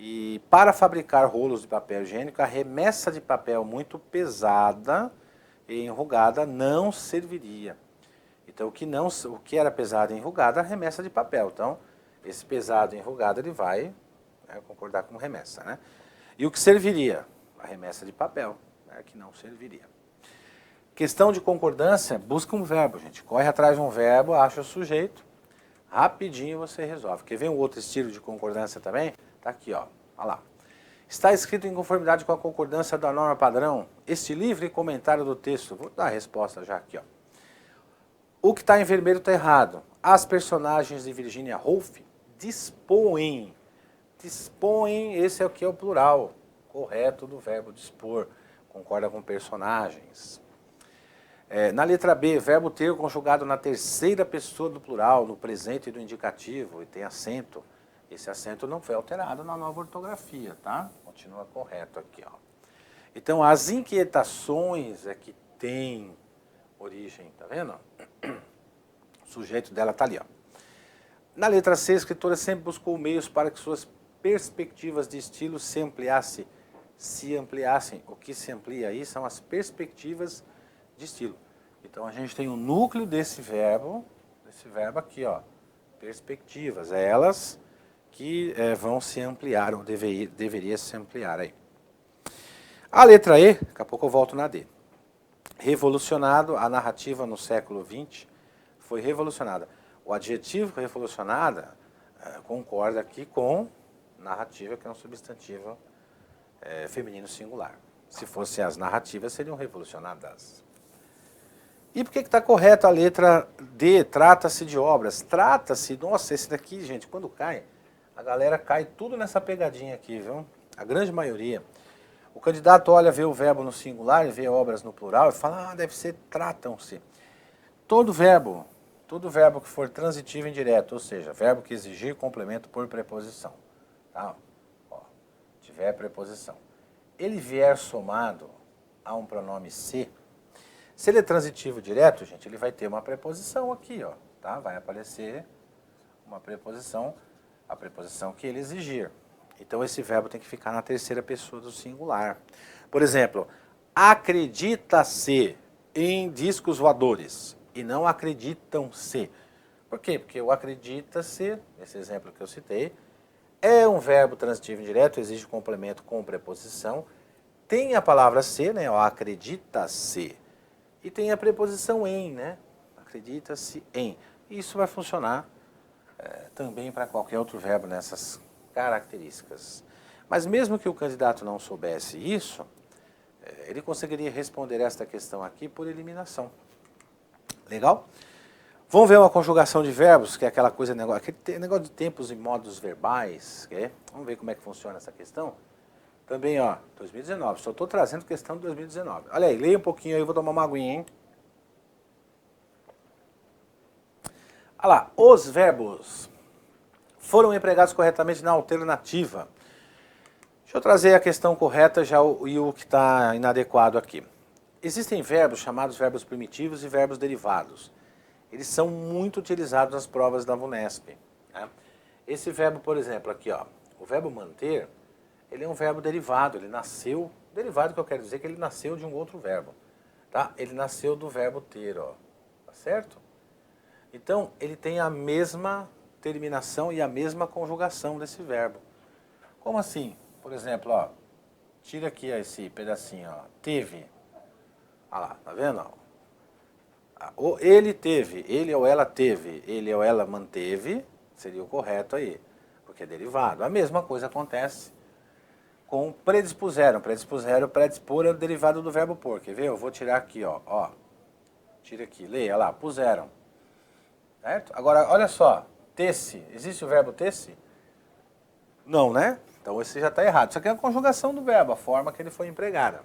E para fabricar rolos de papel higiênico, a remessa de papel muito pesada e enrugada não serviria. Então, o que era pesado e enrugado, a remessa de papel. Então, esse pesado e enrugado, ele vai concordar com remessa, né? E o que serviria? A remessa de papel, né, que não serviria. Questão de concordância, busca um verbo, gente. Corre atrás de um verbo, acha o sujeito, rapidinho você resolve. Quer ver um outro estilo de concordância também? Tá aqui, ó. Olha lá. Está escrito em conformidade com a concordância da norma padrão. Este livre comentário do texto. Vou dar a resposta já aqui, ó. O que está em vermelho está errado. As personagens de Virginia Woolf dispõem. Dispõem, esse é o que é o plural correto do verbo dispor. Concorda com personagens. Na letra B, verbo ter conjugado na terceira pessoa do plural, no presente do indicativo, e tem acento. Esse acento não foi alterado na nova ortografia, tá? Continua correto aqui, ó. Então, as inquietações é que tem origem, tá vendo? O sujeito dela tá ali, ó. Na letra C, a escritora sempre buscou meios para que suas perspectivas de estilo se ampliassem. O que se amplia aí são as perspectivas de estilo. Então, a gente tem o núcleo desse verbo aqui, ó. Perspectivas. Elas que vão se ampliar, ou deveria se ampliar aí. A letra E, daqui a pouco eu volto na D. Revolucionado, a narrativa no século XX foi revolucionada. O adjetivo revolucionada concorda aqui com narrativa, que é um substantivo feminino singular. Se fossem as narrativas, seriam revolucionadas. E por que está correto a letra D? Trata-se de obras. Trata-se, nossa, esse daqui, gente, quando cai, a galera cai tudo nessa pegadinha aqui, viu? A grande maioria. O candidato olha, vê o verbo no singular e vê obras no plural e fala, deve ser tratam-se. Todo verbo que for transitivo e indireto, ou seja, verbo que exigir complemento por preposição, tá? Ó, tiver preposição. Ele vier somado a um pronome se ele é transitivo direto, gente, ele vai ter uma preposição aqui, ó, tá? Vai aparecer uma preposição, a preposição que ele exigir. Então esse verbo tem que ficar na terceira pessoa do singular. Por exemplo, acredita-se em discos voadores e não acreditam-se. Por quê? Porque o acredita-se, esse exemplo que eu citei, é um verbo transitivo indireto, exige complemento com preposição, tem a palavra se, né, acredita-se, e tem a preposição em, né, acredita-se em. E isso vai funcionar também para qualquer outro verbo nessas características. Mas mesmo que o candidato não soubesse isso, ele conseguiria responder esta questão aqui por eliminação. Legal? Vamos ver uma conjugação de verbos, que é aquela coisa, aquele negócio de tempos e modos verbais. Vamos ver como é que funciona essa questão. Também, ó, 2019, só estou trazendo questão de 2019. Olha aí, leia um pouquinho aí, eu vou tomar uma aguinha, hein? Olha lá, os verbos foram empregados corretamente na alternativa. Deixa eu trazer a questão correta já e o que está inadequado aqui. Existem verbos chamados verbos primitivos e verbos derivados. Eles são muito utilizados nas provas da VUNESP. Né? Esse verbo, por exemplo, aqui, ó, o verbo manter, ele é um verbo derivado, ele nasceu, derivado que eu quero dizer que ele nasceu de um outro verbo. Tá? Ele nasceu do verbo ter, ó, tá certo? Então, ele tem a mesma terminação e a mesma conjugação desse verbo. Como assim? Por exemplo, ó, tira aqui esse pedacinho, ó, teve. Olha lá, tá vendo? Ó? Ele teve, ele ou ela teve, ele ou ela manteve, seria o correto aí, porque é derivado. A mesma coisa acontece com predispuseram. Predispor é o derivado do verbo por. Quer ver? Eu vou tirar aqui, ó. Tira aqui, leia lá, puseram. Certo? Agora, olha só, ter-se. Existe o verbo ter-se? Não, né? Então esse já está errado. Isso aqui é a conjugação do verbo, a forma que ele foi empregada.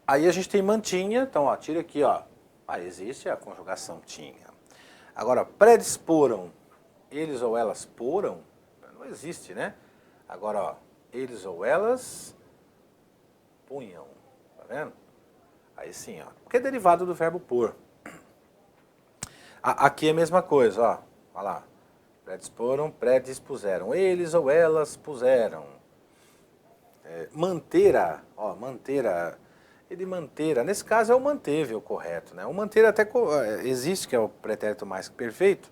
Aí a gente tem mantinha, então ó, tira aqui, ó. Existe a conjugação tinha. Agora, predisporam, eles ou elas poram, não existe, né? Agora, ó, eles ou elas punham, tá vendo? Aí sim, ó, porque é derivado do verbo por. Aqui é a mesma coisa, ó, olha lá. Predisporam, predispuseram, eles ou elas puseram. Mantera, ó, mantera. Ele mantera, nesse caso é o manteve o correto, né? O manter até existe, que é o pretérito mais que perfeito,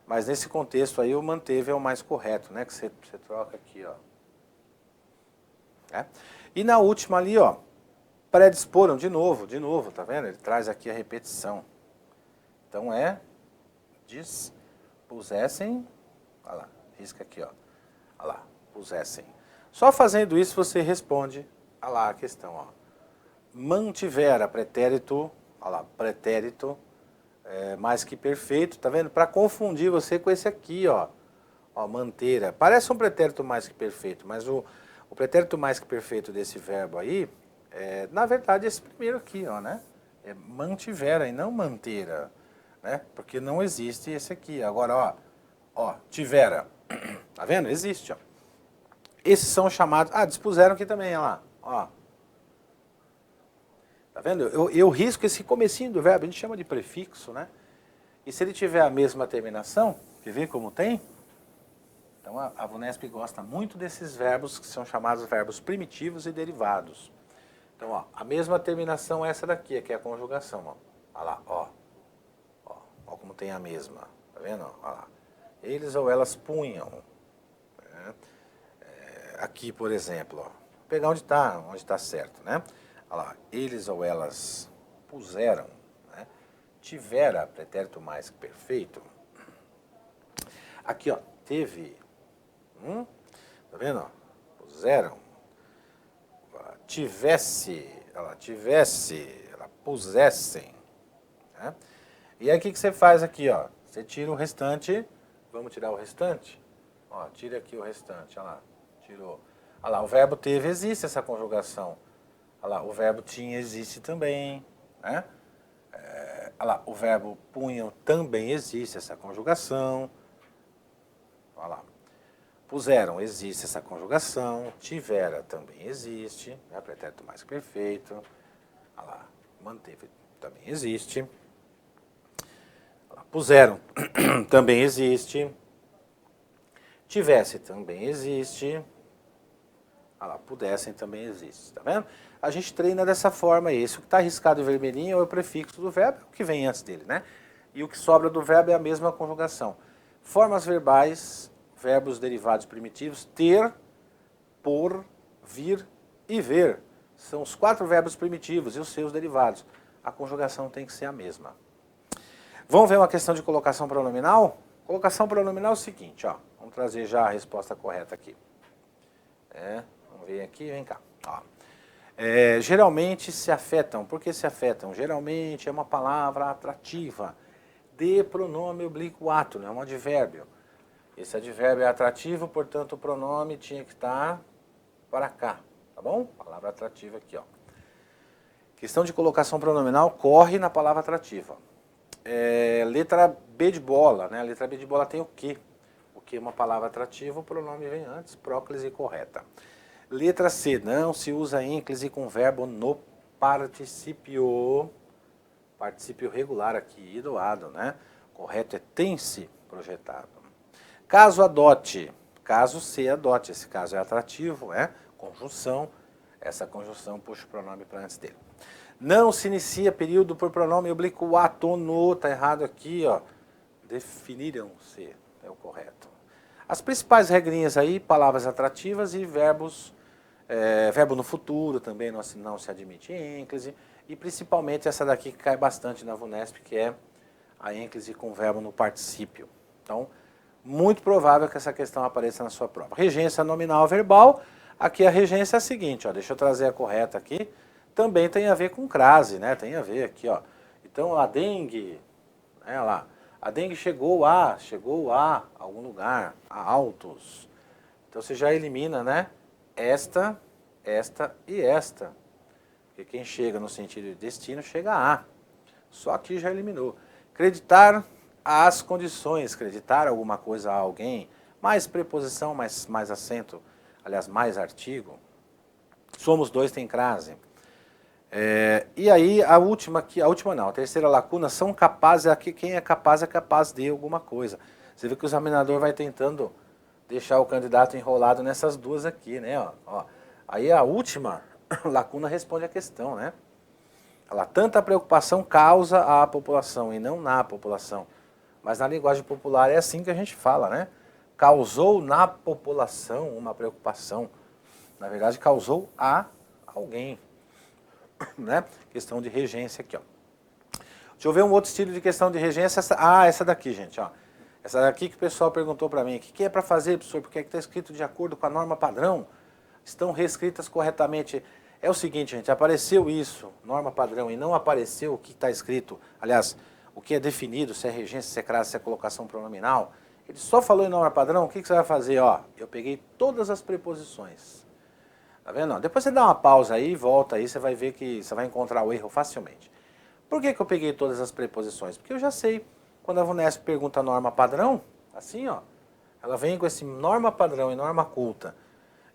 mas nesse contexto aí o manteve é o mais correto, né? Que você troca aqui, ó. E na última ali, ó, predisporam de novo, tá vendo? Ele traz aqui a repetição. Então dispusessem, olha lá, risca aqui, ó. Olha lá, pusessem. Só fazendo isso você responde, olha lá a questão, ó. Mantivera, pretérito, olha lá, pretérito mais que perfeito, tá vendo? Para confundir você com esse aqui, ó, mantera. Parece um pretérito mais que perfeito, mas o pretérito mais que perfeito desse verbo aí, na verdade, esse primeiro aqui, ó, né? É mantivera e não mantera, né? Porque não existe esse aqui. Agora, ó, tivera, tá vendo? Existe, ó. Esses são chamados, dispuseram aqui também, olha lá, ó. Tá vendo? Eu risco esse comecinho do verbo, a gente chama de prefixo, né? E se ele tiver a mesma terminação, quer ver como tem? Então a VUNESP gosta muito desses verbos que são chamados verbos primitivos e derivados. Então, ó, a mesma terminação é essa daqui, que é a conjugação, ó. Olha lá, ó como tem a mesma, tá vendo? Olha lá. Eles ou elas punham. Né? Aqui, por exemplo, ó, vou pegar onde tá certo, né? Olha lá, eles ou elas puseram, né? Tivera, pretérito mais que perfeito. Aqui, ó, teve, tá vendo? Ó? Puseram, tivesse, ela tivesse, ela pusessem, né? E aí o que você faz aqui, ó? Você tira o restante, vamos tirar o restante? Ó, tira aqui o restante, olha lá, tirou. Olha lá, o verbo teve existe essa conjugação. Olha lá, o verbo tinha existe também, né? Olha lá, o verbo punham também existe essa conjugação. Olha lá. Puseram, existe essa conjugação. Tivera também existe, né? Pretérito mais que perfeito. Olha lá, manteve também existe. Olha lá, puseram também existe. Tivesse também existe. Olha lá, pudessem também existe, tá vendo? A gente treina dessa forma aí. Isso que está riscado em vermelhinho é o prefixo do verbo, o que vem antes dele, né? E o que sobra do verbo é a mesma conjugação. Formas verbais, verbos derivados primitivos, ter, por, vir e ver. São os 4 verbos primitivos e os seus derivados. A conjugação tem que ser a mesma. Vamos ver uma questão de colocação pronominal? Colocação pronominal é o seguinte, ó. Vamos trazer já a resposta correta aqui. Vamos ver aqui, vem cá. Ó. Geralmente se afetam. Por que se afetam? Geralmente é uma palavra atrativa. De pronome oblíquo ato, é um advérbio. Esse advérbio é atrativo, portanto o pronome tinha que estar para cá, tá bom? Palavra atrativa aqui, ó. Questão de colocação pronominal corre na palavra atrativa. Letra B de bola, né? A letra B de bola tem o que? O que é uma palavra atrativa, o pronome vem antes, próclise correta. Letra C, não se usa ênclise com verbo no particípio. Particípio regular aqui, doado, né? Correto é tem-se projetado. Caso adote, caso se adote, esse caso é atrativo, conjunção, essa conjunção puxa o pronome para antes dele. Não se inicia período por pronome oblíquo ato no, tá errado aqui, ó. Definiram-se, é o correto. As principais regrinhas aí, palavras atrativas e verbos, verbo no futuro também não se admite ênclise, e principalmente essa daqui que cai bastante na VUNESP, que é a ênclise com verbo no particípio. Então, muito provável que essa questão apareça na sua prova. Regência nominal verbal, aqui a regência é a seguinte, ó, deixa eu trazer a correta aqui, também tem a ver com crase, né? Tem a ver aqui, ó. Então, a dengue, né, lá, a dengue chegou a algum lugar, a altos. Então, você já elimina, né? Esta e esta. Porque quem chega no sentido de destino chega a. Só aqui já eliminou. Acreditar as condições, acreditar alguma coisa a alguém, mais preposição, mais acento, aliás, mais artigo. Somos dois, tem crase. E aí, a última não, a terceira lacuna, são capazes, aqui quem é capaz de alguma coisa. Você vê que o examinador vai tentando deixar o candidato enrolado nessas duas aqui, né? Ó. Aí a última lacuna responde a questão, né? Ela, tanta preocupação causa à população e não na população. Mas na linguagem popular é assim que a gente fala, né? Causou na população uma preocupação. Na verdade, causou a alguém. Né? Questão de regência aqui, ó. Deixa eu ver um outro estilo de questão de regência. Essa daqui, gente, ó. Essa daqui que o pessoal perguntou para mim. O que é para fazer, professor? Porque está escrito de acordo com a norma padrão. Estão reescritas corretamente. É o seguinte, gente, apareceu isso, norma padrão, e não apareceu o que está escrito, aliás, o que é definido, se é regência, se é crase, se é colocação pronominal. Ele só falou em norma padrão, o que você vai fazer? Ó, eu peguei todas as preposições. Tá vendo? Depois você dá uma pausa aí, volta aí, você vai ver que você vai encontrar o erro facilmente. Por que eu peguei todas as preposições? Porque eu já sei, quando a VUNESP pergunta norma padrão, assim, ó, ela vem com esse norma padrão e norma culta,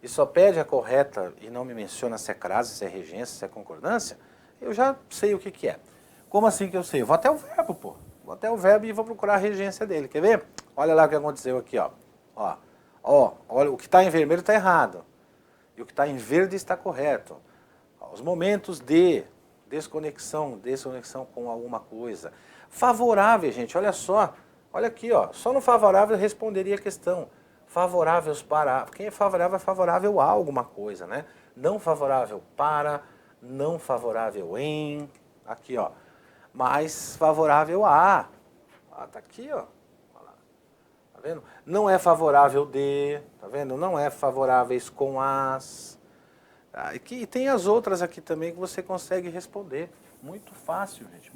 e só pede a correta e não me menciona se é crase, se é regência, se é concordância, eu já sei o que é. Como assim que eu sei? Eu vou até o verbo, pô. Vou até o verbo e vou procurar a regência dele. Quer ver? Olha lá o que aconteceu aqui, ó. Olha, o que está em vermelho está errado. E o que está em verde está correto. Os momentos de desconexão com alguma coisa. Favorável, gente, olha só. Olha aqui, ó, só no favorável eu responderia a questão. Favoráveis para... Quem é favorável a alguma coisa, né? Não favorável para, não favorável em... Aqui, ó. Mas favorável a... Ah, tá aqui, ó. Olha lá. Tá vendo? Não é favorável de... Tá vendo? Não é favoráveis com as... Ah, e tem as outras aqui também que você consegue responder. Muito fácil, gente.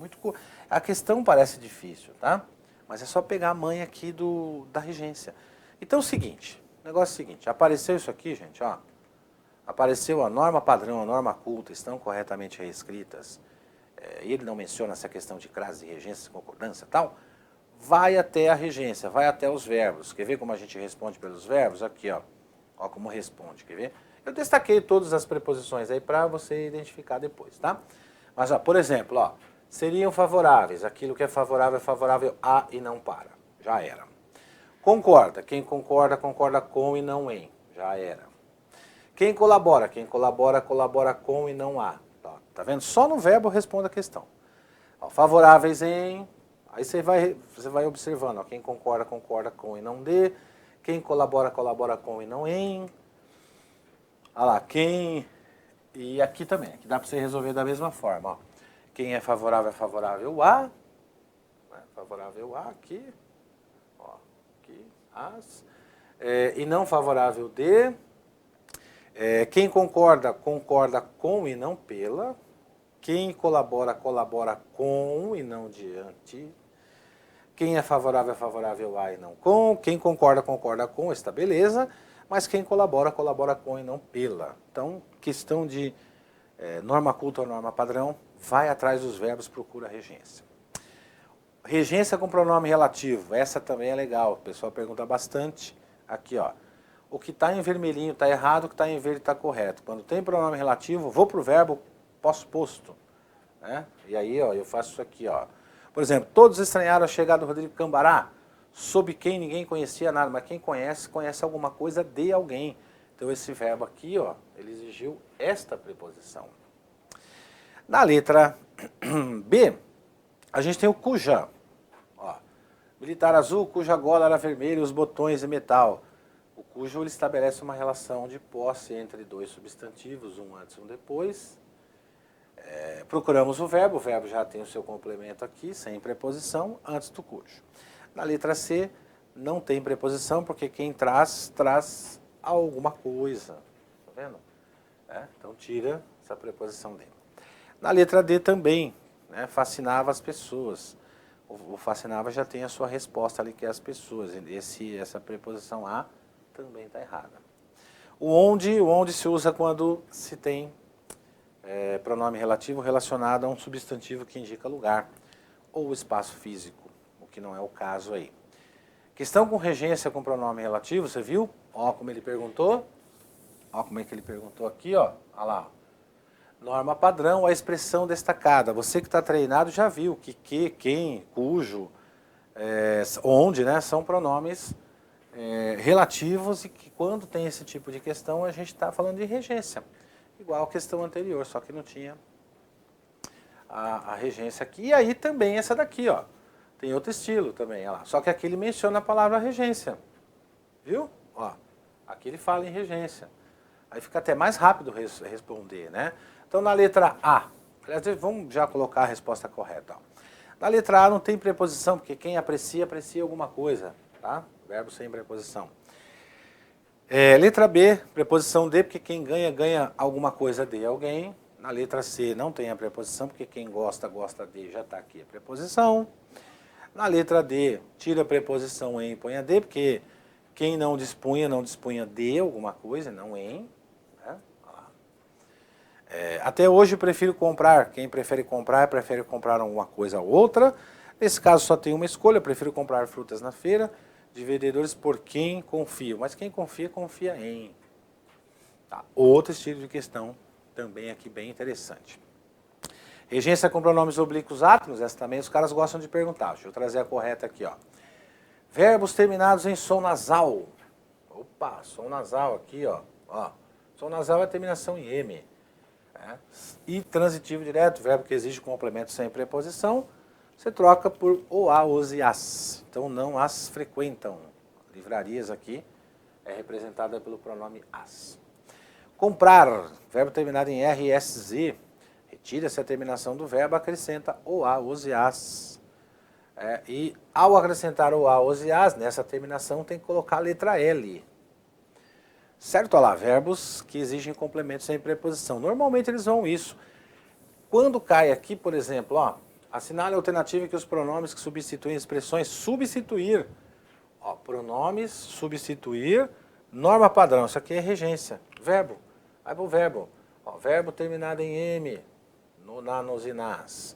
A questão parece difícil, tá? Mas é só pegar a manha aqui da regência. Então é o seguinte, o negócio é o seguinte, apareceu isso aqui, gente, ó. Apareceu a norma padrão, a norma culta, estão corretamente reescritas. E ele não menciona essa questão de crase de regência, concordância e tal. Vai até a regência, vai até os verbos. Quer ver como a gente responde pelos verbos? Aqui, ó. Ó como responde, quer ver? Eu destaquei todas as preposições aí para você identificar depois, tá? Mas, ó, por exemplo, ó, seriam favoráveis. Aquilo que é favorável a e não para. Já era. Concorda. Quem concorda, concorda com e não em. Já era. Quem colabora? Quem colabora, colabora com e não a. Tá vendo? Só no verbo responde a questão. Ó, favoráveis em... Aí você vai observando. Ó, quem concorda, concorda com e não de. Quem colabora, colabora com e não em. Olha lá, quem... E aqui também, aqui dá para você resolver da mesma forma. Ó. Quem é favorável a. Né? Favorável a, aqui. Ó, aqui, as. E não favorável de. Quem concorda, concorda com e não pela. Quem colabora, colabora com e não diante. Quem é favorável a e não com. Quem concorda, concorda com, está beleza. Mas quem colabora, colabora com e não pela. Então, questão de norma culta ou norma padrão, vai atrás dos verbos, procura regência. Regência com pronome relativo, essa também é legal, o pessoal pergunta bastante. Aqui, ó, o que está em vermelhinho está errado, o que está em verde está correto. Quando tem pronome relativo, vou para o verbo pós-posto. Né? E aí, ó, eu faço isso aqui, ó. Por exemplo, todos estranharam a chegada do Rodrigo Cambará, sobre quem ninguém conhecia nada, mas quem conhece, conhece alguma coisa de alguém. Então esse verbo aqui, ó, ele exigiu esta preposição. Na letra B, a gente tem o cuja. Ó, militar azul, cuja gola era vermelha, os botões de metal. O cujo ele estabelece uma relação de posse entre dois substantivos, um antes e um depois. Procuramos o verbo já tem o seu complemento aqui, sem preposição, antes do cujo. Na letra C, não tem preposição, porque quem traz alguma coisa. Tá vendo? Então tira essa preposição dele. Na letra D também, né, fascinava as pessoas. O fascinava já tem a sua resposta ali, que é as pessoas. Essa preposição a também está errada. O onde se usa quando se tem pronome relativo relacionado a um substantivo que indica lugar ou espaço físico, o que não é o caso aí. Questão com regência com pronome relativo, você viu? Ó como ele perguntou. Ó como é que ele perguntou aqui, ó. Olha lá. Norma padrão, a expressão destacada. Você que está treinado já viu que, quem, cujo, onde, né, são pronomes relativos e que quando tem esse tipo de questão a gente está falando de regência. Igual a questão anterior, só que não tinha a regência aqui. E aí também essa daqui, ó. Tem outro estilo também, olha lá. Só que aqui ele menciona a palavra regência. Viu? Ó, aqui ele fala em regência. Aí fica até mais rápido responder, né? Então na letra A, vamos já colocar a resposta correta. Ó. Na letra A não tem preposição, porque quem aprecia, aprecia alguma coisa, tá? Verbo sem preposição. Letra B, preposição de, porque quem ganha, ganha alguma coisa de alguém. Na letra C não tem a preposição, porque quem gosta, gosta de, já está aqui a preposição. Na letra D, tira a preposição em e põe a de, porque quem não dispunha de alguma coisa, não em. Né? Até hoje eu prefiro comprar. Quem prefere comprar alguma coisa ou outra. Nesse caso só tem uma escolha, eu prefiro comprar frutas na feira de vendedores por quem confio. Mas quem confia, confia em. Tá. Outro estilo de questão, também aqui bem interessante. Regência com pronomes oblíquos átomos, essa também os caras gostam de perguntar. Deixa eu trazer a correta aqui, ó. Verbos terminados em som nasal. Opa, som nasal aqui, ó. Som nasal é a terminação em M. E transitivo direto, verbo que exige complemento sem preposição. você troca por o, a, os e as. Então não as frequentam. Livrarias aqui é representada pelo pronome as. Comprar, verbo terminado em RSZ, retira-se a terminação do verbo, acrescenta o, a, os e as. E ao acrescentar o, a, os e as, nessa terminação tem que colocar a letra L. Certo? Olha lá, verbos que exigem complemento sem preposição. Normalmente eles vão isso. Quando cai aqui, por exemplo, ó, assinale a alternativa em que os pronomes que substituem expressões substituir. Ó, pronomes, substituir, norma padrão. Isso aqui é regência. Verbo. Vai para o verbo. Ó, verbo terminado em M, no, na, nos e nas.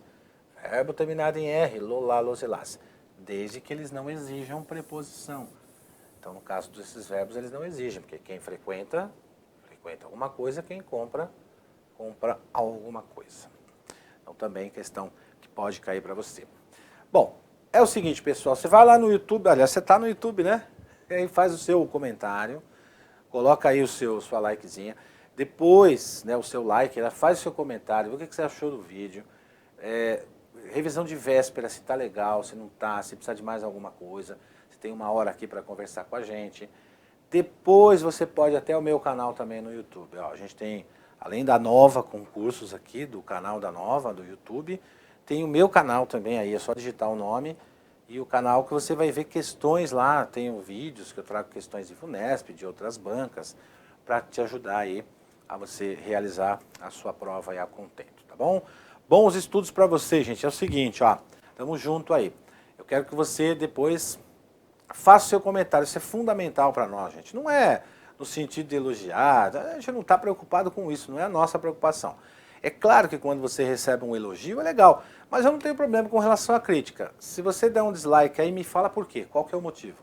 Verbo terminado em R, lo, lá, los e las. Desde que eles não exijam preposição. Então, no caso desses verbos, eles não exigem, porque quem frequenta, frequenta alguma coisa, quem compra, compra alguma coisa. Então, também questão que pode cair para você. Bom, é o seguinte, pessoal, você vai lá no YouTube, aliás, você está no YouTube, né? E aí faz o seu comentário, coloca aí sua likezinha, depois, né, o seu like, faz o seu comentário, vê o que você achou do vídeo, revisão de véspera, se tá legal, se não tá, se precisa de mais alguma coisa, se tem uma hora aqui para conversar com a gente. Depois você pode ir até o meu canal também no YouTube. Ó, a gente tem, além da Nova Concursos aqui, do canal da Nova, do YouTube, tem o meu canal também aí, é só digitar o nome, e o canal que você vai ver questões lá, tem vídeos que eu trago questões de FUNESP, de outras bancas, para te ajudar aí a você realizar a sua prova aí a contento, tá bom? Bons estudos para você, gente. É o seguinte, ó, tamo junto aí. Eu quero que você depois faça o seu comentário, isso é fundamental para nós, gente. Não é no sentido de elogiar, a gente não está preocupado com isso, não é a nossa preocupação. É claro que quando você recebe um elogio é legal, mas eu não tenho problema com relação à crítica. Se você der um dislike aí, me fala por quê, qual que é o motivo.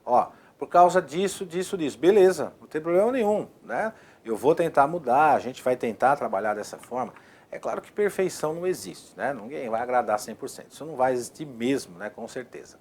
Ó, por causa disso, disso, disso. Beleza, não tem problema nenhum, né? Eu vou tentar mudar, a gente vai tentar trabalhar dessa forma. É claro que perfeição não existe, né? Ninguém vai agradar 100%. Isso não vai existir mesmo, né? Com certeza.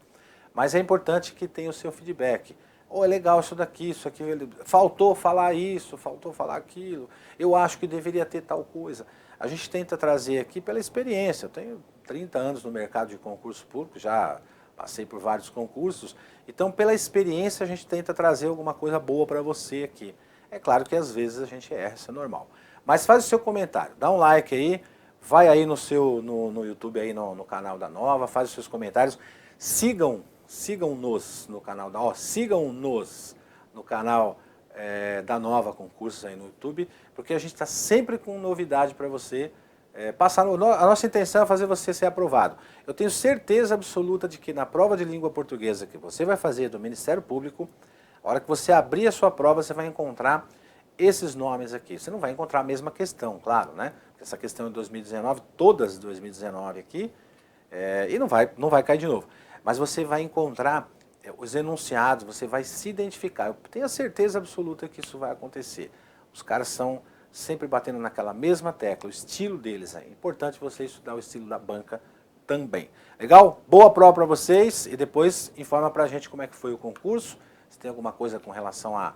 Mas é importante que tenha o seu feedback. Oh, é legal isso daqui, isso aqui, faltou falar isso, faltou falar aquilo. Eu acho que deveria ter tal coisa. A gente tenta trazer aqui pela experiência. Eu tenho 30 anos no mercado de concurso público, já passei por vários concursos. Então, pela experiência, a gente tenta trazer alguma coisa boa para você aqui. É claro que às vezes a gente erra, isso é normal. Mas faz o seu comentário, dá um like aí, vai aí no YouTube, aí no canal da Nova, faz os seus comentários. Sigam-nos no canal da Nova, sigam-nos no canal da Nova Concursos aí no YouTube, porque a gente está sempre com novidade para você passar. A nossa intenção é fazer você ser aprovado. Eu tenho certeza absoluta de que na prova de língua portuguesa que você vai fazer do Ministério Público, a hora que você abrir a sua prova, você vai encontrar esses nomes aqui. Você não vai encontrar a mesma questão, claro, né? Essa questão é de 2019, todas de 2019 aqui, e não vai cair de novo. Mas você vai encontrar os enunciados, você vai se identificar. Eu tenho a certeza absoluta que isso vai acontecer. Os caras são sempre batendo naquela mesma tecla, o estilo deles. É importante você estudar o estilo da banca também. Legal? Boa prova para vocês e depois informa pra gente como é que foi o concurso. Se tem alguma coisa com relação a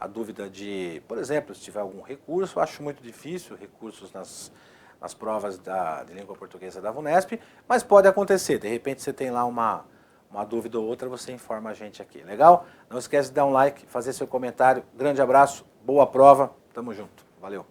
dúvida de, por exemplo, se tiver algum recurso, eu acho muito difícil recursos nas provas de língua portuguesa da VUNESP, mas pode acontecer, de repente você tem lá uma dúvida ou outra, você informa a gente aqui, legal? Não esquece de dar um like, fazer seu comentário, grande abraço, boa prova, tamo junto, valeu!